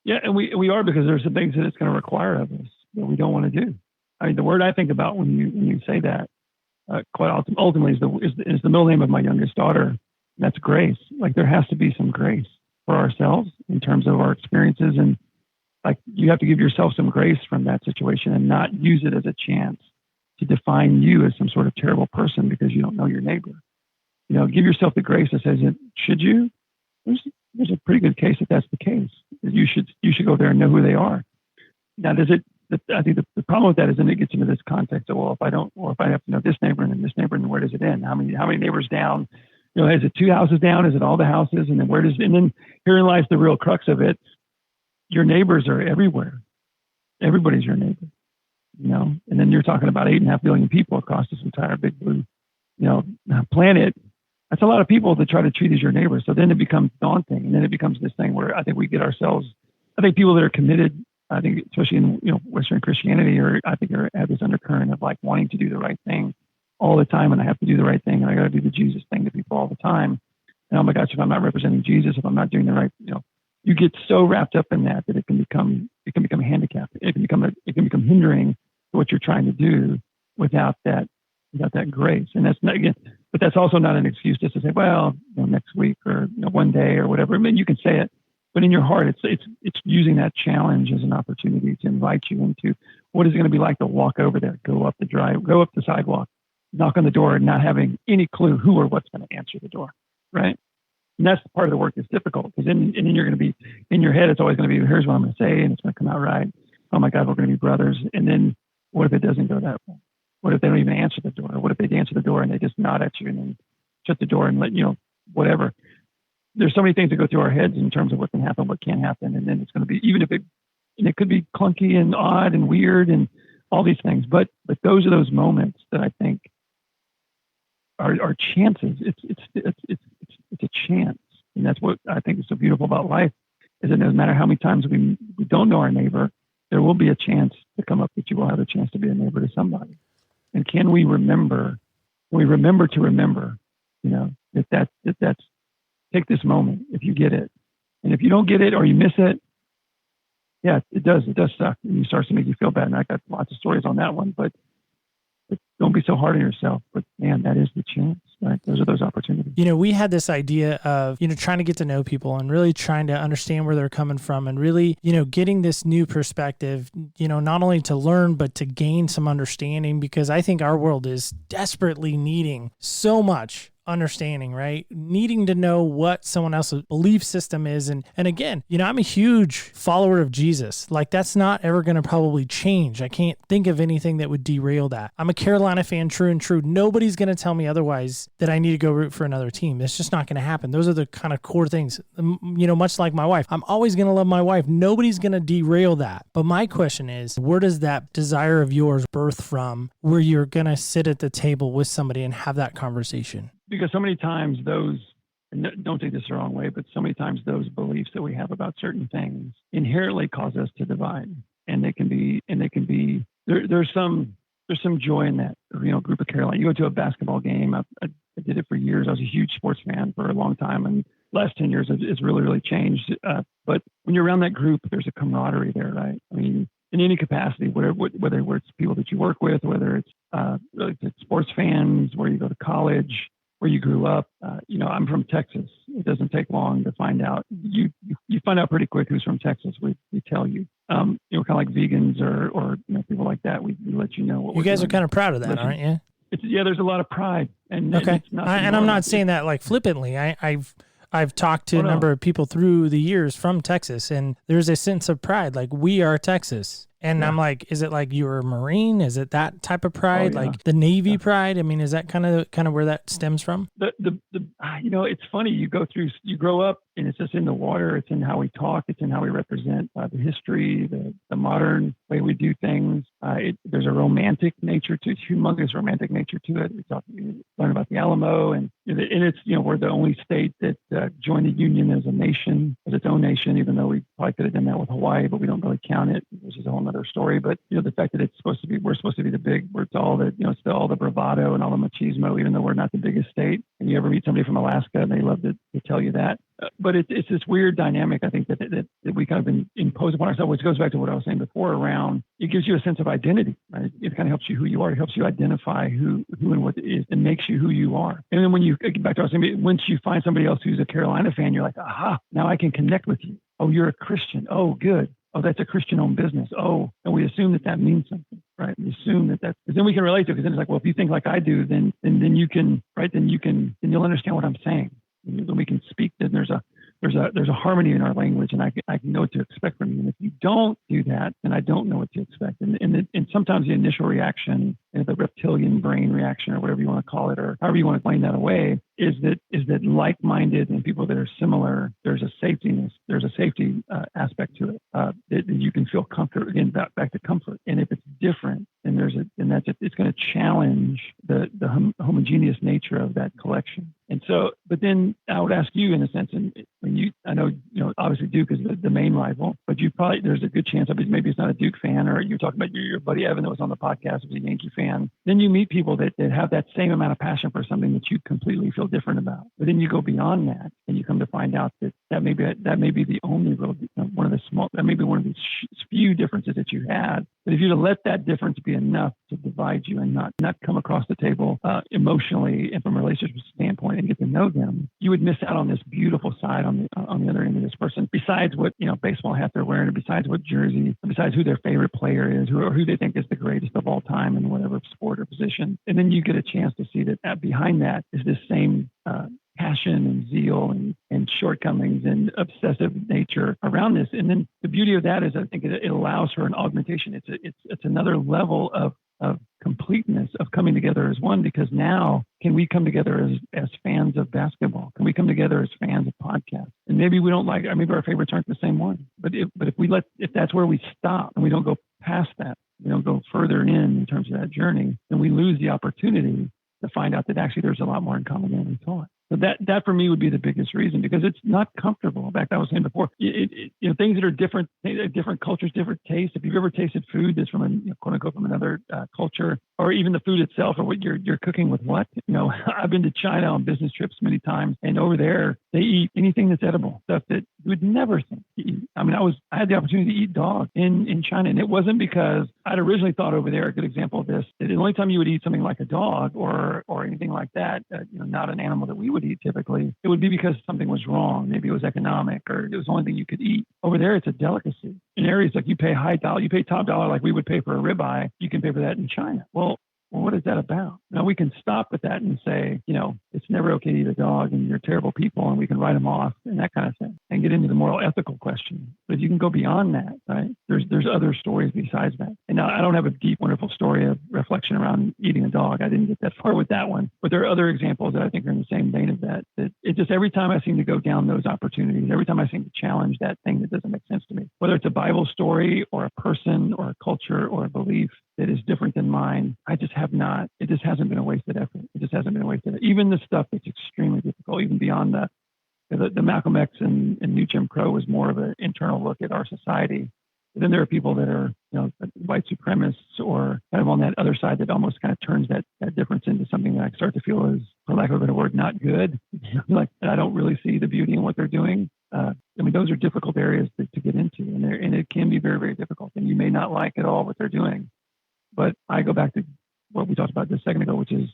C: Yeah, and we are, because there's some things that it's going to require of us that we don't want to do. I mean, the word I think about when you say that, quite ultimately is the middle name of my youngest daughter. That's grace. Like there has to be some grace for ourselves in terms of our experiences, and like you have to give yourself some grace from that situation and not use it as a chance to define you as some sort of terrible person because you don't know your neighbor. Give yourself the grace that says, should you? There's a pretty good case that that's the case. You should go there and know who they are. Now, I think the problem with that is then it gets into this context of, well, if I have to know this neighbor and then this neighbor, and then where does it end? How many neighbors down? Is it 2 houses down? Is it all the houses? And then and then herein lies the real crux of it. Your neighbors are everywhere. Everybody's your neighbor, and then you're talking about 8.5 billion people across this entire big blue, planet. That's a lot of people to try to treat as your neighbors. So then it becomes daunting. And then it becomes this thing where I think we get ourselves, I think people that are committed, I think, especially in, Western Christianity, have this undercurrent of like wanting to do the right thing all the time. And I have to do the right thing. And I got to do the Jesus thing to people all the time. And oh my gosh, if I'm not representing Jesus, if I'm not doing the right, you get so wrapped up in that it can become a handicap. It can become hindering to what you're trying to do without that grace. And that's not, again, but that's also not an excuse just to say, well, next week or one day or whatever. I mean, you can say it, but in your heart, it's using that challenge as an opportunity to invite you into what is it going to be like to walk over there, go up the sidewalk, knock on the door, and not having any clue who or what's going to answer the door, right? And that's the part of the work that's difficult, because then you're going to be in your head. It's always going to be, here's what I'm going to say, and it's going to come out right. Oh my God, we're going to be brothers. And then what if it doesn't go that way? What if they don't even answer the door? What if they answer the door and they just nod at you and then shut the door and let whatever? There's so many things that go through our heads in terms of what can happen, what can't happen, and then it's going to be, even if it could be clunky and odd and weird and all these things. But those are those moments that I think our chances. It's a chance, and that's what I think is so beautiful about life. Is that no matter how many times we don't know our neighbor, there will be a chance to come up that you will have a chance to be a neighbor to somebody. And can we remember? We remember to remember, that's take this moment if you get it, and if you don't get it or you miss it, yeah, it does suck, and it starts to make you feel bad. And I got lots of stories on that one, but don't be so hard on yourself. But man, that is the chance, right? Those are those opportunities.
A: We had this idea of, trying to get to know people and really trying to understand where they're coming from and really, getting this new perspective, not only to learn, but to gain some understanding, because I think our world is desperately needing so much understanding, right? Needing to know what someone else's belief system is. And again, I'm a huge follower of Jesus. Like, that's not ever going to probably change. I can't think of anything that would derail that. I'm a Carolina fan, true and true. Nobody's going to tell me otherwise that I need to go root for another team. It's just not going to happen. Those are the kind of core things, much like my wife. I'm always going to love my wife. Nobody's going to derail that. But my question is, where does that desire of yours birth from, where you're going to sit at the table with somebody and have that conversation?
C: Because so many times those, and don't take this the wrong way, but so many times those beliefs that we have about certain things inherently cause us to divide. And there's some joy in that, group of Carolina. You go to a basketball game. I did it for years. I was a huge sports fan for a long time, and last 10 years it's really, really changed. But when you're around that group, there's a camaraderie there, right? I mean, in any capacity, whether it's people that you work with, whether it's sports fans, where you go to college, where you grew up. I'm from Texas. It doesn't take long to find out. You find out pretty quick who's from Texas. We tell you. Kind of like vegans or people like that. We let you know what
A: you guys are kind of proud of that, aren't you?
C: There's a lot of pride. And
A: okay.
C: And
A: I'm not saying that like flippantly. I've talked to a number of people through the years from Texas, and there's a sense of pride. Like, we are Texas. And yeah. I'm like, is it like you're a Marine? Is it that type of pride, like the Navy pride? I mean, is that kind of where that stems from?
C: It's funny. You grow up, and it's just in the water. It's in how we talk. It's in how we represent the history, the modern way we do things. There's a romantic nature to it, humongous romantic nature to it. We learn about the Alamo, and it's we're the only state that joined the Union as a nation, as its own nation. Even though we probably could have done that with Hawaii, but we don't really count it, which is a whole other story. But the fact that we're supposed to be the big, we're all the it's all the bravado and all the machismo, even though we're not the biggest state. And you ever meet somebody from Alaska, and they love to tell you that. But it's this weird dynamic, I think, that we kind of impose upon ourselves, which goes back to what I was saying before around, it gives you a sense of identity, right? It kind of helps you who you are. It helps you identify who and what it is, and makes you who you are. And then when you get back to what I was saying, once you find somebody else who's a Carolina fan, you're like, aha, now I can connect with you. Oh, you're a Christian. Oh, good. Oh, that's a Christian-owned business. Oh, and we assume that means something, right? We assume because then we can relate to it. Because then it's like, well, if you think like I do, then you can, right? Then you'll understand what I'm saying. Then we can speak. Then there's a harmony in our language, and I can know what to expect from you. And if you don't do that, then I don't know what to expect. And sometimes the initial reaction, the reptilian brain reaction, or whatever you want to call it, or however you want to explain that away, is that like-minded and people that are similar, there's a safety aspect to it, that you can feel comfort. Again, back to comfort. And if it's different, then it's going to challenge the homogeneous nature of that collection. And so, but then I would ask you, in a sense, and I know obviously Duke is the main rival, but there's a good chance, maybe it's not a Duke fan, or you're talking about your buddy Evan that was on the podcast, who's a Yankee fan. Then you meet people that have that same amount of passion for something that you completely feel different about. But then you go beyond that, and you come to find out that may be the only real, that may be one of these few differences that you had. But if you let that difference be enough to divide you and not come across the table emotionally and from a relationship standpoint and get to know them, you would miss out on this beautiful side on the other end of this person. Besides what baseball hat they're wearing, or besides what jersey, besides who their favorite player is, or who they think is the greatest of all time in whatever sport or position, and then you get a chance to see that behind that is this same passion and zeal and shortcomings and obsessive nature around this. And then the beauty of that is, I think it allows for an augmentation. It's another level of completeness of coming together as one, because now can we come together as fans of basketball? Can we come together as fans of podcasts? And maybe we don't maybe our favorites aren't the same one, but if that's where we stop and we don't go past that, we don't go further in terms of that journey, then we lose the opportunity to find out that actually there's a lot more in common than we thought. So that for me would be the biggest reason, because it's not comfortable. In fact, I was saying before, things that are different cultures, different tastes. If you've ever tasted food that's from quote unquote from another culture, or even the food itself, or what you're cooking with what, I've been to China on business trips many times, and over there they eat anything that's edible, stuff that you would never think to eat. I mean, I had the opportunity to eat dog in China, and it wasn't because I'd originally thought over there, a good example of this, that the only time you would eat something like a dog or anything like that, not an animal that we would eat typically, it would be because something was wrong. Maybe it was economic, or it was the only thing you could eat. Over there, it's a delicacy. In areas like you pay top dollar like we would pay for a ribeye, you can pay for that in China. Well, what is that about? Now, we can stop at that and say, it's never okay to eat a dog and you're terrible people, and we can write them off and that kind of thing, and get into the moral ethical question. But if you can go beyond that, right, there's other stories besides that. And now I don't have a deep, wonderful story of reflection around eating a dog. I didn't get that far with that one. But there are other examples that I think are in the same vein of that it just, every time I seem to go down those opportunities, every time I seem to challenge that thing that doesn't make sense to me, whether it's a Bible story or a person or a culture or a belief that is different than mine, it just hasn't been a wasted effort. It just hasn't been a wasted effort. Even the stuff that's extremely difficult, even beyond the Malcolm X and New Jim Crow was more of an internal look at our society. But then there are people that are, white supremacists, or kind of on that other side that almost kind of turns that difference into something that I start to feel is, for lack of a better word, not good. Like, I don't really see the beauty in what they're doing. Those are difficult areas to get into, and it can be very, very difficult. And you may not like at all what they're doing. But I go back to what we talked about just a second ago, which is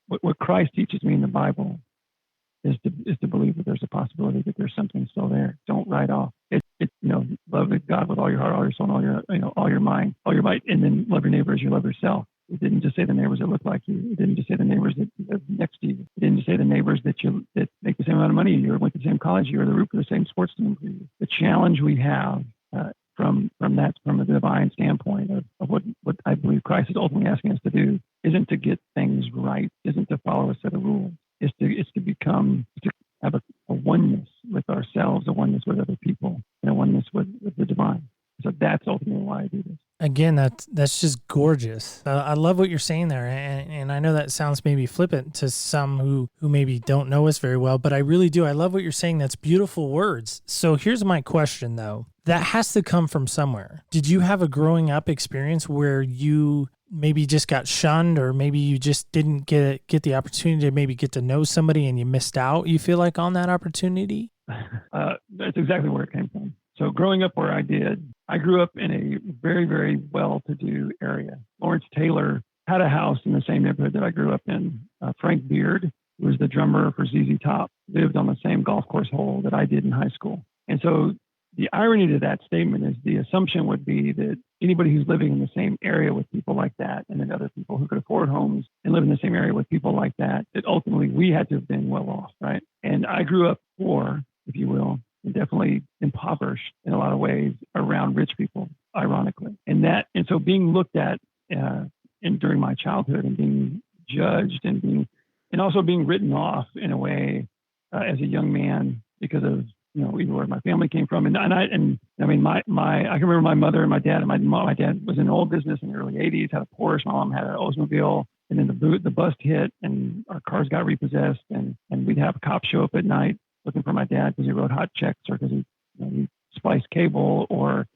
C: what Christ teaches me in the Bible is to believe that there's a possibility that there's something still there. Don't write off. Love God with all your heart, all your soul, all your mind, all your might, and then love your neighbor as you love yourself. It didn't just say the neighbors that look like you. It didn't just say the neighbors that live next to you. It didn't just say the neighbors that make the same amount of money you, or went to the same college you, or the root for the same sports team for you. The challenge we have from a divine standpoint of what I believe Christ is ultimately asking us to do isn't to get things right, isn't to follow a set of rules. It's to have a oneness with ourselves, a oneness with other people, and a oneness with the divine. So that's ultimately why I do this.
A: Again, that's just gorgeous. I love what you're saying there, and I know that sounds maybe flippant to some who maybe don't know us very well, but I really do. I love what you're saying. That's beautiful words. So here's my question, though. That has to come from somewhere. Did you have a growing up experience where you maybe just got shunned, or maybe you just didn't get the opportunity to maybe get to know somebody and you missed out, you feel like, on that opportunity?
C: That's exactly where it came from. So growing up where I did, I grew up in a very, very well-to-do area. Lawrence Taylor had a house in the same neighborhood that I grew up in. Frank Beard, who was the drummer for ZZ Top, lived on the same golf course hole that I did in high school. And so the irony to that statement is the assumption would be that anybody who's living in the same area with people like that, and then other people who could afford homes and live in the same area with people like that ultimately we had to have been well off, right? And I grew up poor, if you will, and definitely impoverished in a lot of ways around rich people, ironically. And so being looked at during my childhood, and being judged, and also being written off in a way as a young man because of either where my family came from, I can remember my mother and my dad. And my dad was in oil business in the early '80s, had a Porsche. My mom had an Oldsmobile, and then the bust hit, and our cars got repossessed, and we'd have cops show up at night looking for my dad because he wrote hot checks, or because he spliced cable, or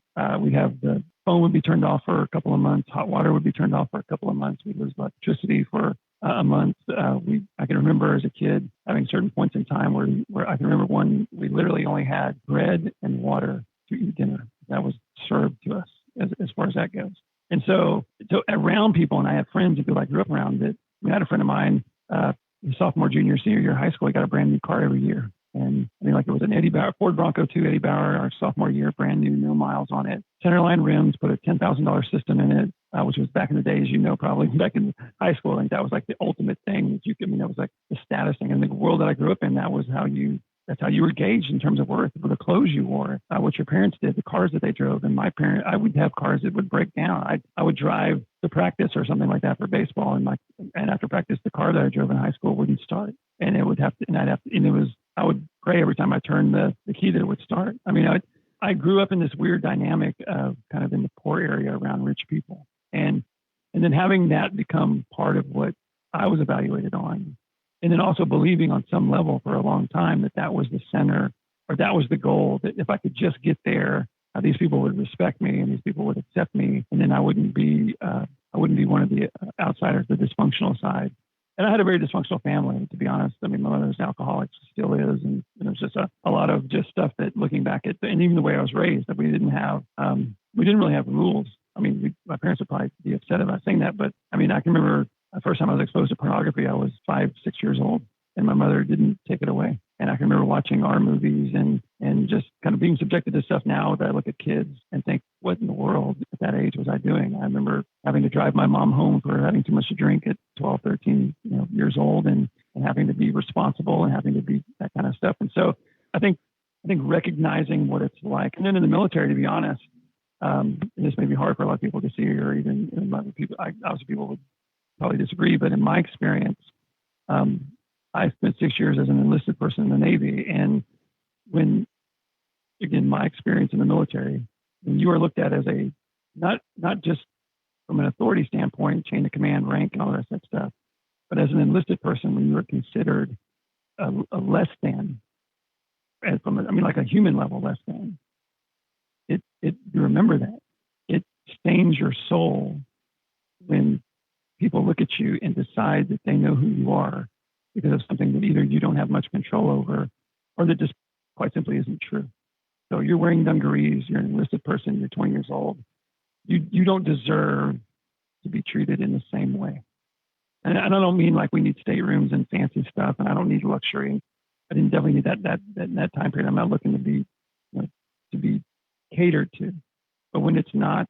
C: we'd have the phone would be turned off for a couple of months, hot water would be turned off for a couple of months, we'd lose electricity for a month. I can remember as a kid having certain points in time where I can remember one, we literally only had bread and water to eat dinner. That was served to us as far as that goes. And so around people, and I have friends and people I grew up around that, I had a friend of mine, sophomore, junior, senior year of high school, he got a brand new car every year. And it was an Eddie Bauer, Ford Bronco 2 Eddie Bauer, our sophomore year, brand new, no miles on it. Centerline rims, put a $10,000 system in it, which was back in the day, as you know, probably back in high school. I think that was like the ultimate thing that you could, that was like the status thing. And the world that I grew up in, that's how you were gauged in terms of worth, the clothes you wore, what your parents did, the cars that they drove. And I would have cars that would break down. I would drive to practice or something like that for baseball. And after practice, the car that I drove in high school wouldn't start. And it would have to, I would pray every time I turned the key that it would start. I grew up in this weird dynamic of kind of in the poor area around rich people. And then having that become part of what I was evaluated on. And then also believing on some level for a long time that that was the center, or that was the goal, that if I could just get there, these people would respect me and these people would accept me. And then I wouldn't be one of the outsiders, the dysfunctional side. And I had a very dysfunctional family, to be honest. I mean, my mother's an alcoholic, still is. And there's just a lot of just stuff that looking back at, and even the way I was raised, that we didn't really have rules. I mean, my parents would probably be upset about saying that, but I mean, I can remember the first time I was exposed to pornography, I was 5, 6 years old, and my mother didn't take it away. And I can remember watching our movies and just kind of being subjected to stuff now that I look at kids and think, what in the world at that age was I doing? I remember having to drive my mom home for having too much to drink at 12, 13 years old, and having to be responsible and having to be that kind of stuff. And so I think recognizing what it's like, and then in the military, to be honest, and this may be hard for a lot of people to see, or even other people, obviously people would probably disagree, but in my experience, I spent 6 years as an enlisted person in the Navy. And when, again, my experience in the military, when you are looked at as not just from an authority standpoint, chain of command, rank, and all that stuff, but as an enlisted person, when you are considered a less than, like a human level less than, you remember that. It stains your soul when people look at you and decide that they know who you are because of something that either you don't have much control over, or that just quite simply isn't true. So you're wearing dungarees, you're an enlisted person, you're 20 years old. You don't deserve to be treated in the same way. And I don't mean like we need staterooms and fancy stuff, and I don't need luxury. I didn't definitely need that time period. I'm not looking to be catered to. But when there's not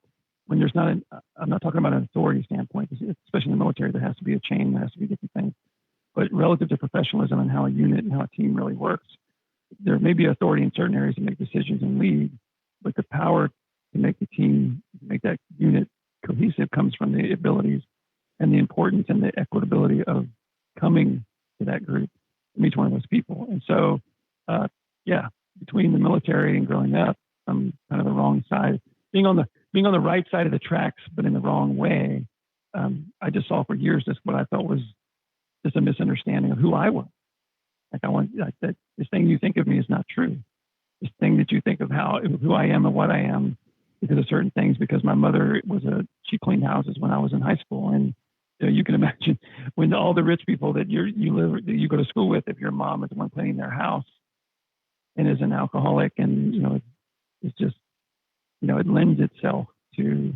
C: I'm not talking about an authority standpoint, especially in the military, there has to be a chain, there has to be different things. But relative to professionalism and how a unit and how a team really works, there may be authority in certain areas to make decisions and lead, but the power to make the team, make that unit cohesive comes from the abilities and the importance and the equitability of coming to that group from each one of those people. And so, between the military and growing up, I'm kind of the wrong side, being on the right side of the tracks, but in the wrong way. I just saw for years just what I felt was just a misunderstanding of who I was. That this thing you think of me is not true. This thing that you think of who I am and what I am because of certain things, because my mother she cleaned houses when I was in high school. And you can imagine when all the rich people that you go to school with, if your mom is the one cleaning their house and is an alcoholic, and it's just, it lends itself to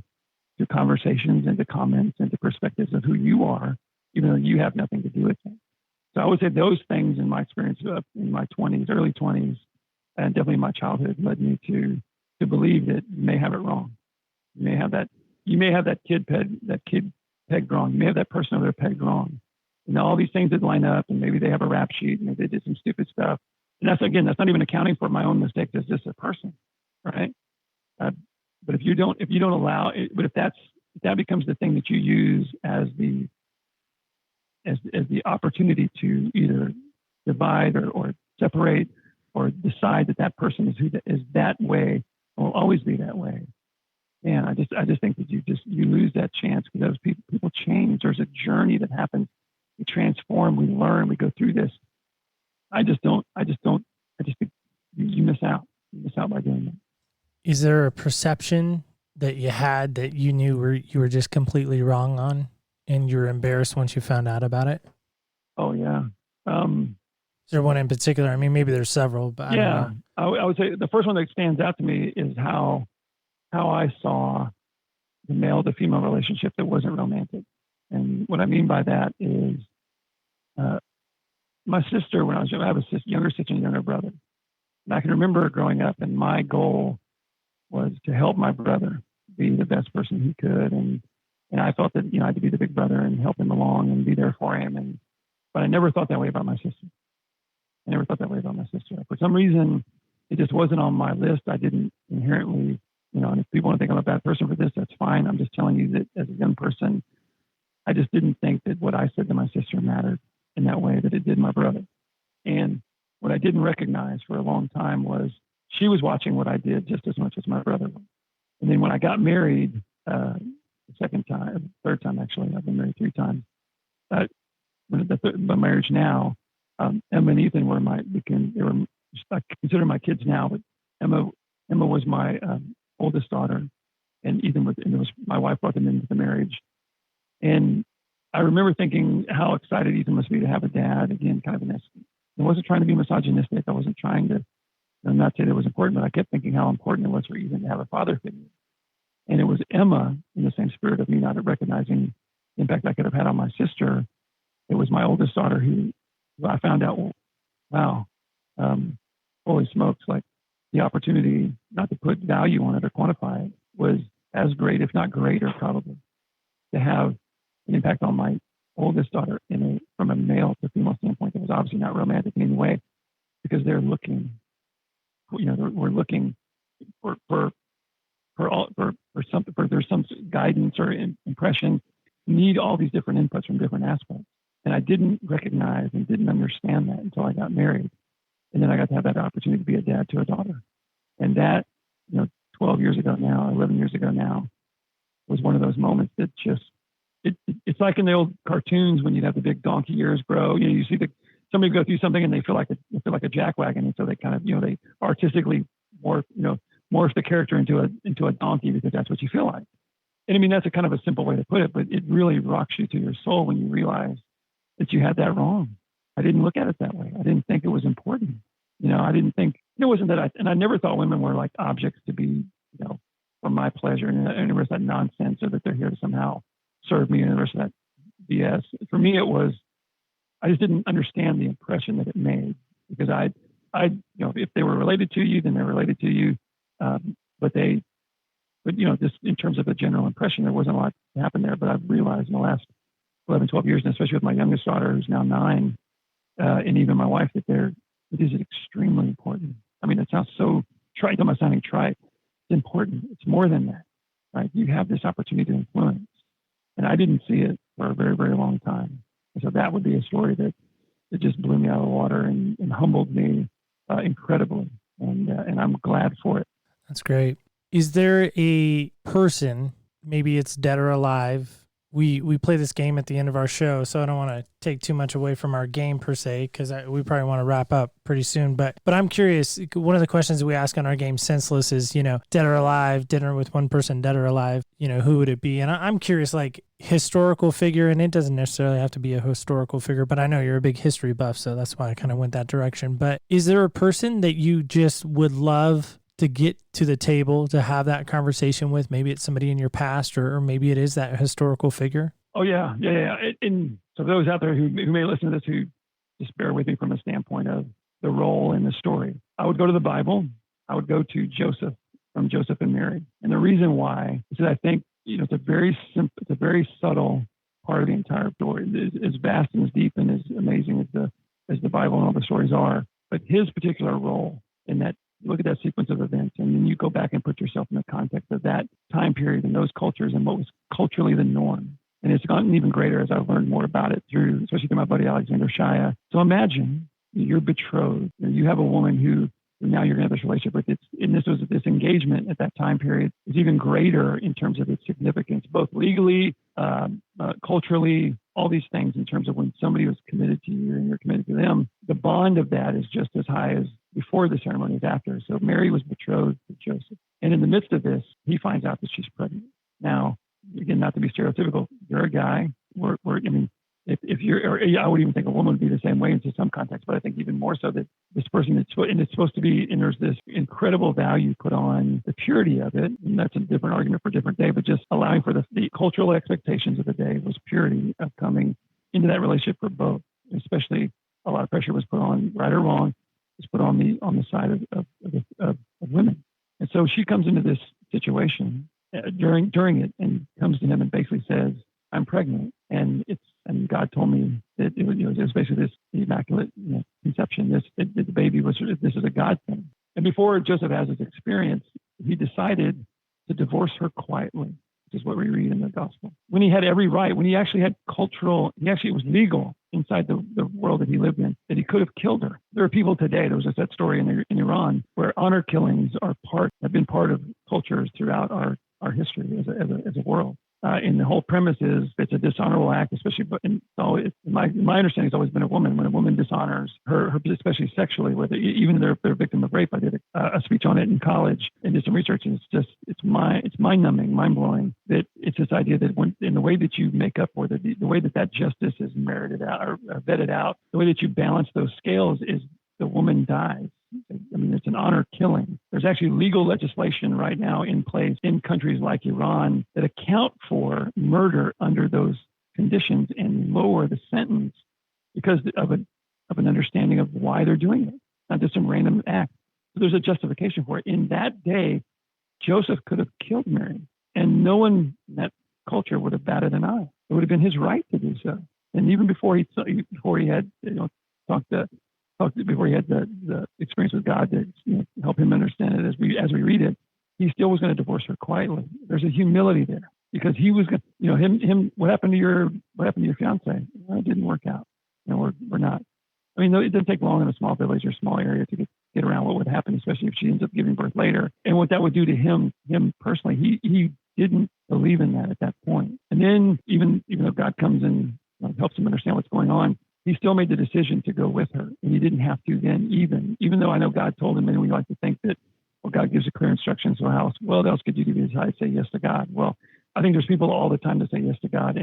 C: conversations and to comments and to perspectives of who you are, even though you have nothing to do with it. So I would say those things in my experience in my 20s, early 20s, and definitely my childhood led me to believe that you may have it wrong. You may have that kid pegged wrong. You may have that person over there pegged wrong. All these things that line up, and maybe they have a rap sheet, and maybe they did some stupid stuff. And that's not even accounting for my own mistakes as just a person, right? But if you don't allow it, but if that becomes the thing that you use as the opportunity to either divide or separate or decide that person is that way, or will always be that way. And I just think that you lose that chance, because those people change. There's a journey that happens. We transform, we learn, we go through this. I just think you miss out. You miss out by doing that.
A: Is there a perception that you had that you knew you were just completely wrong on, and you were embarrassed once you found out about it?
C: Oh yeah.
A: Is there one in particular? I mean, maybe there's several, but I don't know.
C: I would say the first one that stands out to me is how I saw the male to female relationship that wasn't romantic. And what I mean by that is, my sister, when I was young, I have a younger sister and younger brother. And I can remember growing up, and my goal was to help my brother be the best person he could. And I felt that, I had to be the big brother and help him along and be there for him. But I never thought that way about my sister. For some reason, it just wasn't on my list. I didn't inherently, and if people want to think I'm a bad person for this, that's fine. I'm just telling you that as a young person, I just didn't think that what I said to my sister mattered in that way that it did my brother. And what I didn't recognize for a long time was she was watching what I did just as much as my brother was. And then when I got married, third time actually, I've been married 3 times. my marriage now, Emma and Ethan were I consider my kids now, but Emma was my oldest daughter, and Ethan was my wife brought them into the marriage. And I remember thinking how excited Ethan must be to have a dad, again, kind of an essence. I wasn't trying to be misogynistic. I wasn't trying to, not say that it was important, but I kept thinking how important it was for Ethan to have a father figure. And it was Emma, in the same spirit of me not recognizing the impact I could have had on my sister. It was my oldest daughter who I found out, wow, holy smokes, like the opportunity not to put value on it or quantify it was as great, if not greater, probably, to have an impact on my oldest daughter from a male to female standpoint that was obviously not romantic in any way, because they're looking, we're looking for something, there's some guidance or impression, need all these different inputs from different aspects. And I didn't recognize and didn't understand that until I got married. And then I got to have that opportunity to be a dad to a daughter. And that, 12 years ago now, 11 years ago now, was one of those moments that just, it's like in the old cartoons when you'd have the big donkey ears grow. You see somebody go through something and they feel like a jackwagon, and so they kind of they artistically morph the character into a donkey because that's what you feel like. And I mean that's a kind of a simple way to put it, but it really rocks you to your soul when you realize that you had that wrong. I didn't look at it that way. I didn't think it was important. I didn't think it wasn't that I never thought women were like objects to be for my pleasure and the rest of that nonsense, or that they're here to somehow serve me and the rest of that BS. For me, it was, I just didn't understand the impression that it made, because if they were related to you, then they're related to you. But just in terms of a general impression, there wasn't a lot to happen there. But I've realized in the last 11, 12 years, and especially with my youngest daughter, who's now 9, and even my wife, that it is extremely important. I mean, it sounds so trite. I'm not sounding trite. It's important. It's more than that, right? You have this opportunity to influence. And I didn't see it for a very, very long time. And so that would be a story that just blew me out of the water and humbled me incredibly. And I'm glad for it.
A: That's great. Is there a person, maybe it's dead or alive? We play this game at the end of our show, so I don't want to take too much away from our game per se, because we probably want to wrap up pretty soon. But I'm curious, one of the questions we ask on our game Senseless is, dead or alive, dinner with one person, dead or alive, who would it be? And I'm curious, like historical figure, and it doesn't necessarily have to be a historical figure, but I know you're a big history buff, so that's why I kind of went that direction. But is there a person that you just would love to get to the table to have that conversation with? Maybe it's somebody in your past, or maybe it is that historical figure.
C: Oh yeah. And so those out there who may listen to this, who just bear with me from a standpoint of the role in the story, I would go to the Bible. I would go to Joseph, from Joseph and Mary. And the reason why is that I think, it's a very subtle part of the entire story. As vast and as deep and as amazing as the Bible and all the stories are, but his particular role in that, look at that sequence of events, and then you go back and put yourself in the context of that time period and those cultures and what was culturally the norm. And it's gotten even greater as I've learned more about it especially through my buddy Alexander Shia. So imagine you're betrothed. You have a woman who now you're going to have this relationship with. This engagement at that time period is even greater in terms of its significance, both legally, culturally, all these things, in terms of when somebody was committed to you and you're committed to them. The bond of that is just as high as before the ceremony as after. So Mary was betrothed to Joseph. And in the midst of this, he finds out that she's pregnant. Now, again, not to be stereotypical, you're a guy. If you're, or I would even think a woman would be the same way into some context, but I think even more so that this person, it's supposed to be, and there's this incredible value put on the purity of it. And that's a different argument for a different day, but just allowing for the cultural expectations of the day was purity of coming into that relationship for both. Especially a lot of pressure was put on, right or wrong, was put on the side of women. And so she comes into this situation during it and comes to him and basically says, I'm pregnant. And God told me that it was basically this immaculate conception. The baby this is a God thing. And before Joseph has his experience, he decided to divorce her quietly, which is what we read in the gospel. When he had every right, when he actually had it was legal inside the world that he lived in, that he could have killed her. There are people today, there was that story in Iran, where honor killings have been part of cultures throughout our history as a world. And the whole premise is it's a dishonorable act, especially. My understanding has always been a woman. When a woman dishonors her especially sexually, with even if they're a victim of rape. I did a speech on it in college and did some research, and it's mind-numbing, mind-blowing that it's this idea that in the way that you make up for the way that justice is merited out or vetted out, the way that you balance those scales is the woman dies. I mean, it's an honor killing. There's actually legal legislation right now in place in countries like Iran that account for murder under those conditions and lower the sentence because of an understanding of why they're doing it, not just some random act. So there's a justification for it. In that day, Joseph could have killed Mary, and no one in that culture would have batted an eye. It would have been his right to do so. And even before he had before he had the experience with God to help him understand it as we read it, he still was going to divorce her quietly. There's a humility there because he was going to, what happened to your fiance? Well, it didn't work out. We're not. I mean, it doesn't take long in a small village or small area to get around what would happen, especially if she ends up giving birth later. And what that would do to him personally, he didn't believe in that at that point. And then even though God comes and helps him understand what's going on, he still made the decision to go with her. And he didn't have to then even though I know God told him, and we like to think that, well, God gives a clear instruction. So how else could you do besides say yes to God? Well, I think there's people all the time that say yes to God,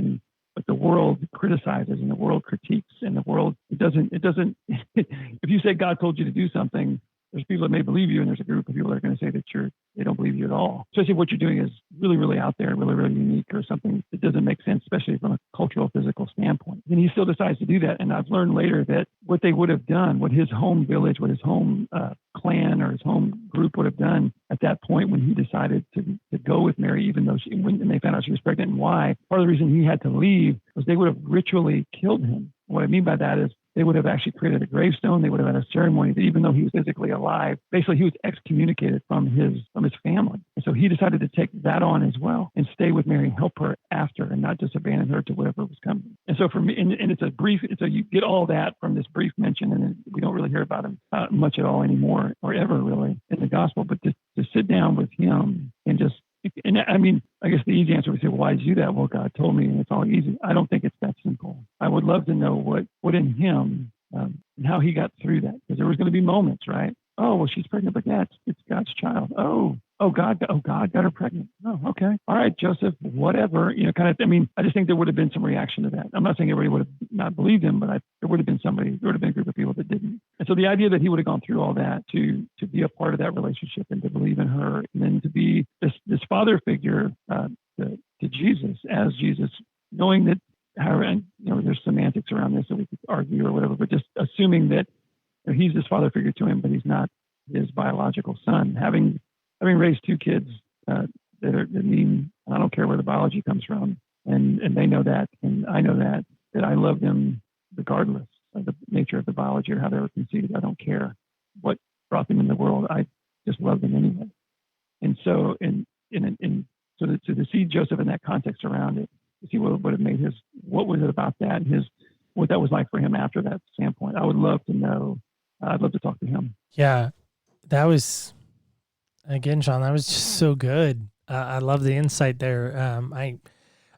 C: but the world criticizes and the world critiques and the world, it doesn't, if you say God told you to do something, there's people that may believe you, and there's a group of people that are going to say that they don't believe you at all. Especially if what you're doing is really, really out there, really, really unique, or something that doesn't make sense, especially from a cultural, physical standpoint. And he still decides to do that. And I've learned later that what they would have done, what his home village, what his home clan or his home group would have done at that point when he decided to go with Mary, even though when they found out she was pregnant, and why. Part of the reason he had to leave was they would have ritually killed him. What I mean by that is they would have actually created a gravestone. They would have had a ceremony that even though he was physically alive, basically he was excommunicated from his family. And so he decided to take that on as well and stay with Mary and help her after, and not just abandon her to whatever was coming. And so for me, and so you get all that from this brief mention, and we don't really hear about him much at all anymore, or ever really in the gospel. But to sit down with him and just, and I mean, I guess the easy answer would say, well, why did you do that? Well, God told me, and it's all easy. I don't think it's that simple. I would love to know what in him and how he got through that, because there was going to be moments, right? Oh, well, she's pregnant, but yeah, it's God's child. God got her pregnant. Oh, okay. All right, Joseph, whatever, kind of. I mean, I just think there would have been some reaction to that. I'm not saying everybody would have not believed him, but there would have been a group of people that didn't. And so the idea that he would have gone through all that to be a part of that relationship and to believe in her, and then to be this father figure to Jesus, as Jesus, knowing that, and there's semantics around this that we could argue or whatever, but just assuming that he's this father figure to him, but he's not his biological son. Having raised two kids that mean, I don't care where the biology comes from, and they know that, and I know that I love them regardless of the nature of the biology or how they were conceived. I don't care what brought them in the world. I just love them anyway. And so, to see Joseph in that context around it, to see what would have made what was it about that, and what that was like for him after that standpoint. I would love to know. I'd love to talk to him.
A: Yeah, that was, again, Sean, that was just so good. I love the insight there.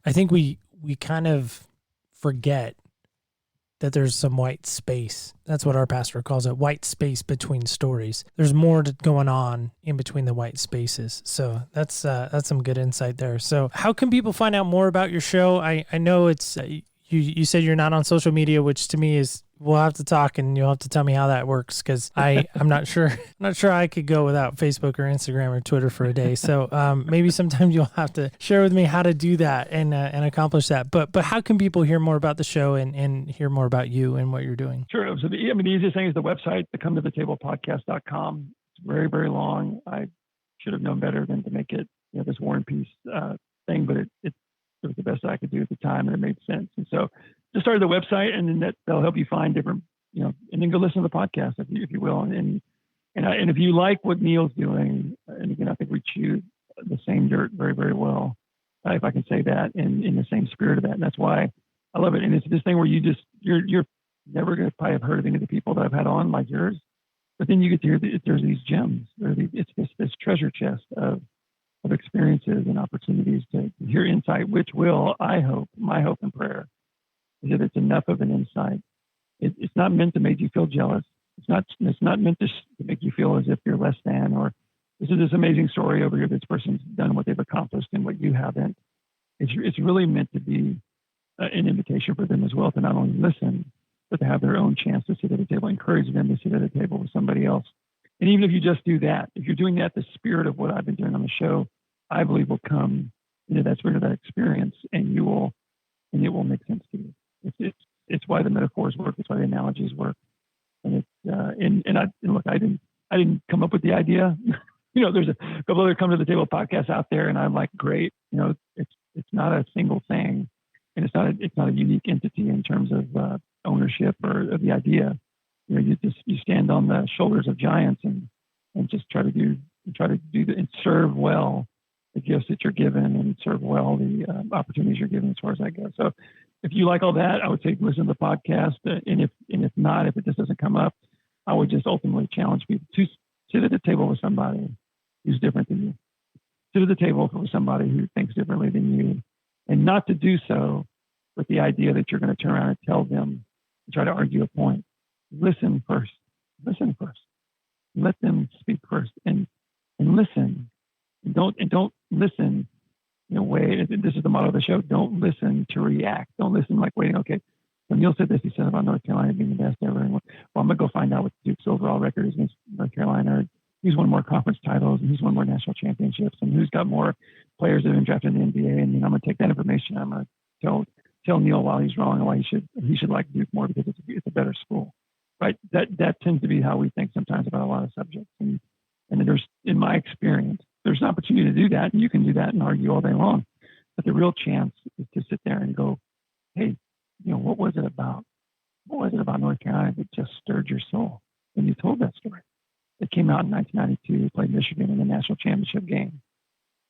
A: I think we kind of forget that there's some white space. That's what our pastor calls it, white space between stories. There's more going on in between the white spaces. So that's some good insight there. So how can people find out more about your show? I know it's you said you're not on social media, which to me is, we'll have to talk and you'll have to tell me how that works, because I'm not sure I could go without Facebook or Instagram or Twitter for a day. So maybe sometime you'll have to share with me how to do that and accomplish that. But how can people hear more about the show and hear more about you and what you're doing?
C: Sure. So the easiest thing is the website, the cometothetablepodcast.com. It's very, very long. I should have known better than to make it this War and Peace thing, but it was the best I could do at the time, and it made sense. And so just started the website, and then that'll help you find different, and then go listen to the podcast if you will. And if you like what Neil's doing, and again, I think we chew the same dirt very, very well, if I can say that, in the same spirit of that. And that's why I love it. And it's this thing where you're never going to probably have heard of any of the people that I've had on like yours, but then you get to hear there's these gems. It's this treasure chest of experiences chances and opportunities to hear insight, which will, I hope, my hope and prayer is that it's enough of an insight. It's not meant to make you feel jealous. It's not meant to make you feel as if you're less than, or this is this amazing story over here. This person's done what they've accomplished and what you haven't. It's really meant to be an invitation for them as well to not only listen, but to have their own chance to sit at the table, encourage them to sit at the table with somebody else. And even if you just do that, if you're doing that, the spirit of what I've been doing on the show, I believe will come into that spirit of that experience, and it will make sense to you. It's why the metaphors work. It's why the analogies work. And look, I didn't come up with the idea. There's a couple other Come to the Table podcasts out there, and I'm like, great. It's not a single thing, and it's not a unique entity in terms of ownership or of the idea. You stand on the shoulders of giants and just try to do and serve well the gifts that you're given, and serve well the opportunities you're given as far as that goes. So if you like all that, I would say listen to the podcast. And if not, if it just doesn't come up, I would just ultimately challenge people to sit at the table with somebody who's different than you. Sit at the table with somebody who thinks differently than you, and not to do so with the idea that you're going to turn around and tell them and try to argue a point. Listen first. Let them speak first, and listen. And don't listen in a way. This is the motto of the show. Don't listen to react. Don't listen like waiting. Okay, so Neil said this. He said about North Carolina being the best ever. And, well, I'm gonna go find out what Duke's overall record is against North Carolina. Or who's won more conference titles, and who's won more national championships, and who's got more players that have been drafted in the NBA. And I'm gonna take that information. I'm gonna tell Neil why he's wrong and why he should like Duke more because it's a better school. Right? That tends to be how we think sometimes about a lot of subjects. And there's, in my experience, there's an opportunity to do that, and you can do that and argue all day long. But the real chance is to sit there and go, hey, what was it about? What was it about North Carolina that just stirred your soul when you told that story? It came out in 1992. They played Michigan in the national championship game.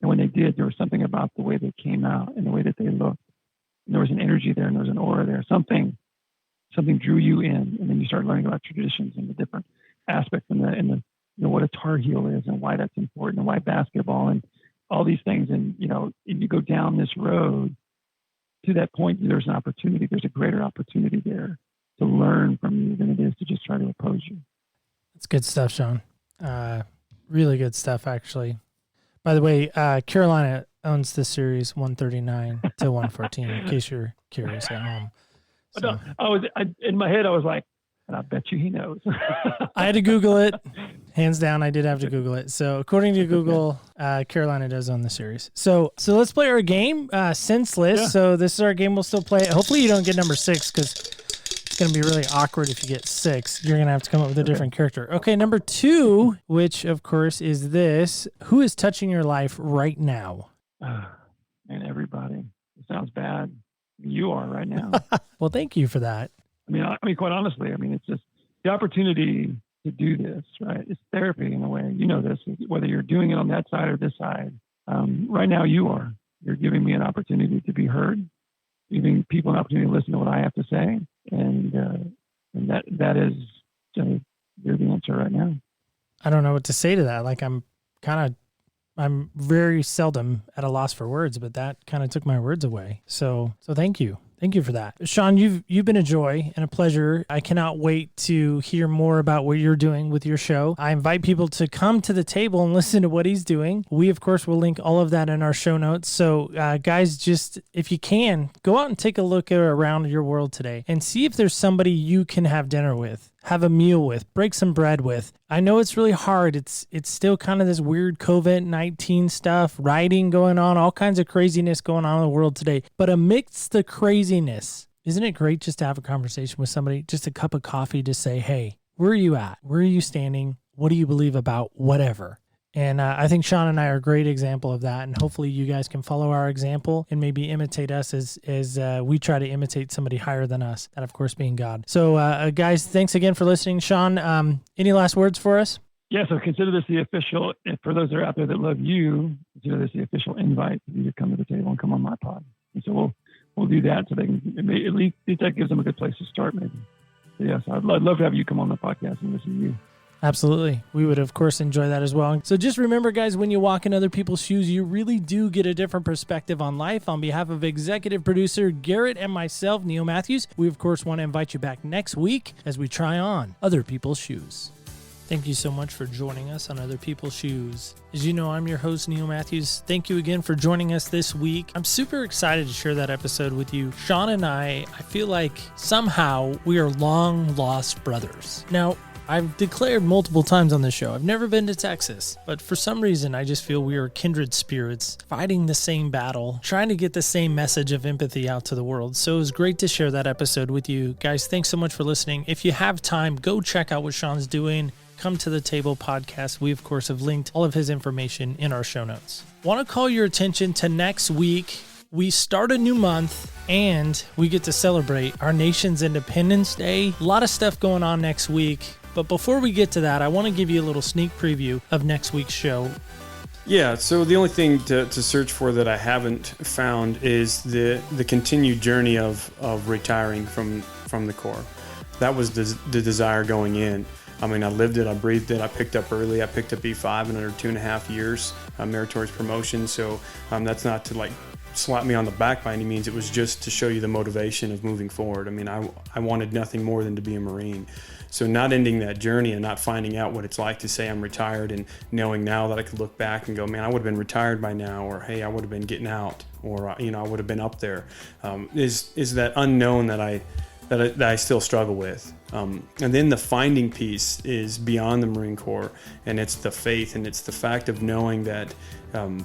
C: And when they did, there was something about the way they came out and the way that they looked. And there was an energy there, and there was an aura there. Something drew you in, and then you start learning about traditions and the different aspects and the what a Tar Heel is and why that's important and why basketball and all these things. And you go down this road to that point, there's an opportunity. There's a greater opportunity there to learn from you than it is to just try to oppose you.
A: That's good stuff, Sean. Really good stuff, actually. By the way, Carolina owns the series 139 to 114, in case you're curious at home. So.
C: In my head, I was like, and I bet you he knows.
A: I had to Google it. Hands down, I did have to Google it. So according to Google, Carolina does own the series. So let's play our game, Senseless. Yeah. So this is our game. We'll still play it. Hopefully you don't get number 6, because it's going to be really awkward if you get 6. You're going to have to come up with a different character. Okay, number 2, which of course is this. Who is touching your life right now?
C: And everybody. It sounds bad. You are right now.
A: Well, thank you for that.
C: I mean, quite honestly, it's just the opportunity to do this, right? It's therapy in a way. You know this, whether you're doing it on that side or this side. Right now, you're giving me an opportunity to be heard, giving people an opportunity to listen to what I have to say, and that is, you're the answer right now.
A: I don't know what to say to that. Like I'm very seldom at a loss for words, but that kind of took my words away. So thank you. Thank you for that. Sean, you've been a joy and a pleasure. I cannot wait to hear more about what you're doing with your show. I invite people to come to the table and listen to what he's doing. We, of course, will link all of that in our show notes. So guys, just if you can, go out and take a look around your world today and see if there's somebody you can have dinner with, have a meal with, break some bread with. I know it's really hard. It's still kind of this weird COVID-19 stuff, rioting going on, all kinds of craziness going on in the world today. But amidst the craziness, isn't it great just to have a conversation with somebody, just a cup of coffee to say, hey, where are you at? Where are you standing? What do you believe about whatever? And I think Sean and I are a great example of that. And hopefully you guys can follow our example and maybe imitate us as we try to imitate somebody higher than us, that of course being God. So guys, thanks again for listening. Sean, any last words for us?
C: Yeah, so consider this the official, for those that are out there that love you, consider this the official invite for you to come to the table and come on my pod. And so we'll do that so they can, at least that gives them a good place to start maybe. So yes, I'd love to have you come on the podcast and listen to you.
A: Absolutely. We would, of course, enjoy that as well. So just remember, guys, when you walk in other people's shoes, you really do get a different perspective on life. On behalf of executive producer Garrett and myself, Neil Matthews, we, of course, want to invite you back next week as we try on other people's shoes. Thank you so much for joining us on Other People's Shoes. As you know, I'm your host, Neil Matthews. Thank you again for joining us this week. I'm super excited to share that episode with you. Sean and I feel like somehow we are long lost brothers. Now, I've declared multiple times on this show, I've never been to Texas, but for some reason, I just feel we are kindred spirits, fighting the same battle, trying to get the same message of empathy out to the world. So it was great to share that episode with you. Guys, thanks so much for listening. If you have time, go check out what Sean's doing. Come to the Table podcast. We, of course, have linked all of his information in our show notes. Want to call your attention to next week. We start a new month and we get to celebrate our nation's Independence Day. A lot of stuff going on next week. But before we get to that, I want to give you a little sneak preview of next week's show.
D: Yeah, so the only thing to search for that I haven't found is the continued journey of retiring from the Corps. That was the desire going in. I mean, I lived it, I breathed it, I picked up early, I picked up E5 in under 2.5 years, meritorious promotion. So that's not to slap me on the back by any means. It was just to show you the motivation of moving forward. I mean, I wanted nothing more than to be a Marine. So not ending that journey and not finding out what it's like to say I'm retired and knowing now that I could look back and go, man, I would have been retired by now, or hey, I would have been getting out, or I would have been up there, is that unknown that I still struggle with. And then the finding piece is beyond the Marine Corps, and it's the faith, and it's the fact of knowing that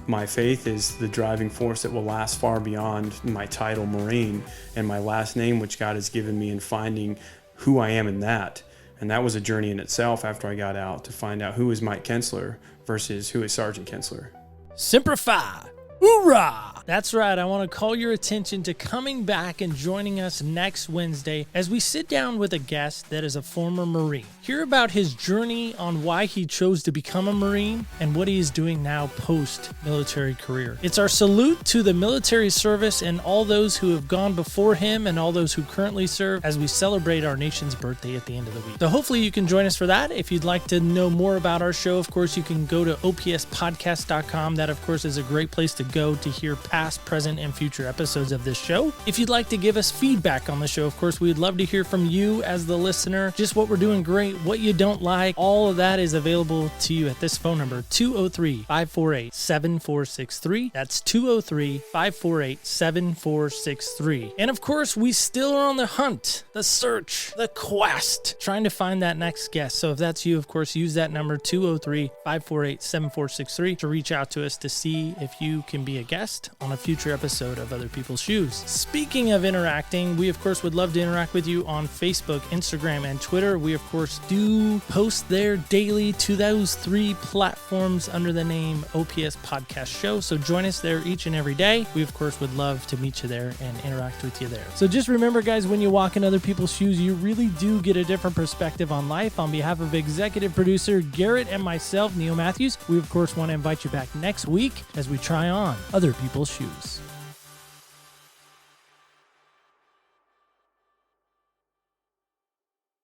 D: my faith is the driving force that will last far beyond my title Marine and my last name, which God has given me, and finding who I am in that. And that was a journey in itself after I got out to find out who is Mike Kensler versus who is Sergeant Kensler.
A: Semper Fi! Hoorah! That's right. I want to call your attention to coming back and joining us next Wednesday as we sit down with a guest that is a former Marine. Hear about his journey on why he chose to become a Marine and what he is doing now post-military career. It's our salute to the military service and all those who have gone before him and all those who currently serve as we celebrate our nation's birthday at the end of the week. So hopefully you can join us for that. If you'd like to know more about our show, of course, you can go to opspodcast.com. That, of course, is a great place to go to hear past, present, and future episodes of this show. If you'd like to give us feedback on the show, of course, we'd love to hear from you as the listener. Just what we're doing great, what you don't like, all of that is available to you at this phone number, 203-548-7463. That's 203-548-7463. And of course, we still are on the hunt, the search, the quest, trying to find that next guest. So if that's you, of course, use that number, 203-548-7463, to reach out to us to see if you can be a guest on a future episode of Other People's Shoes. Speaking of interacting, we of course would love to interact with you on Facebook, Instagram, and Twitter. We of course do post there daily to those 3 platforms under the name OPS Podcast Show. So join us there each and every day. We of course would love to meet you there and interact with you there. So just remember, guys, when you walk in other people's shoes, you really do get a different perspective on life. On behalf of executive producer Garrett and myself, Neil Matthews, we of course want to invite you back next week as we try on Other People's Shoes.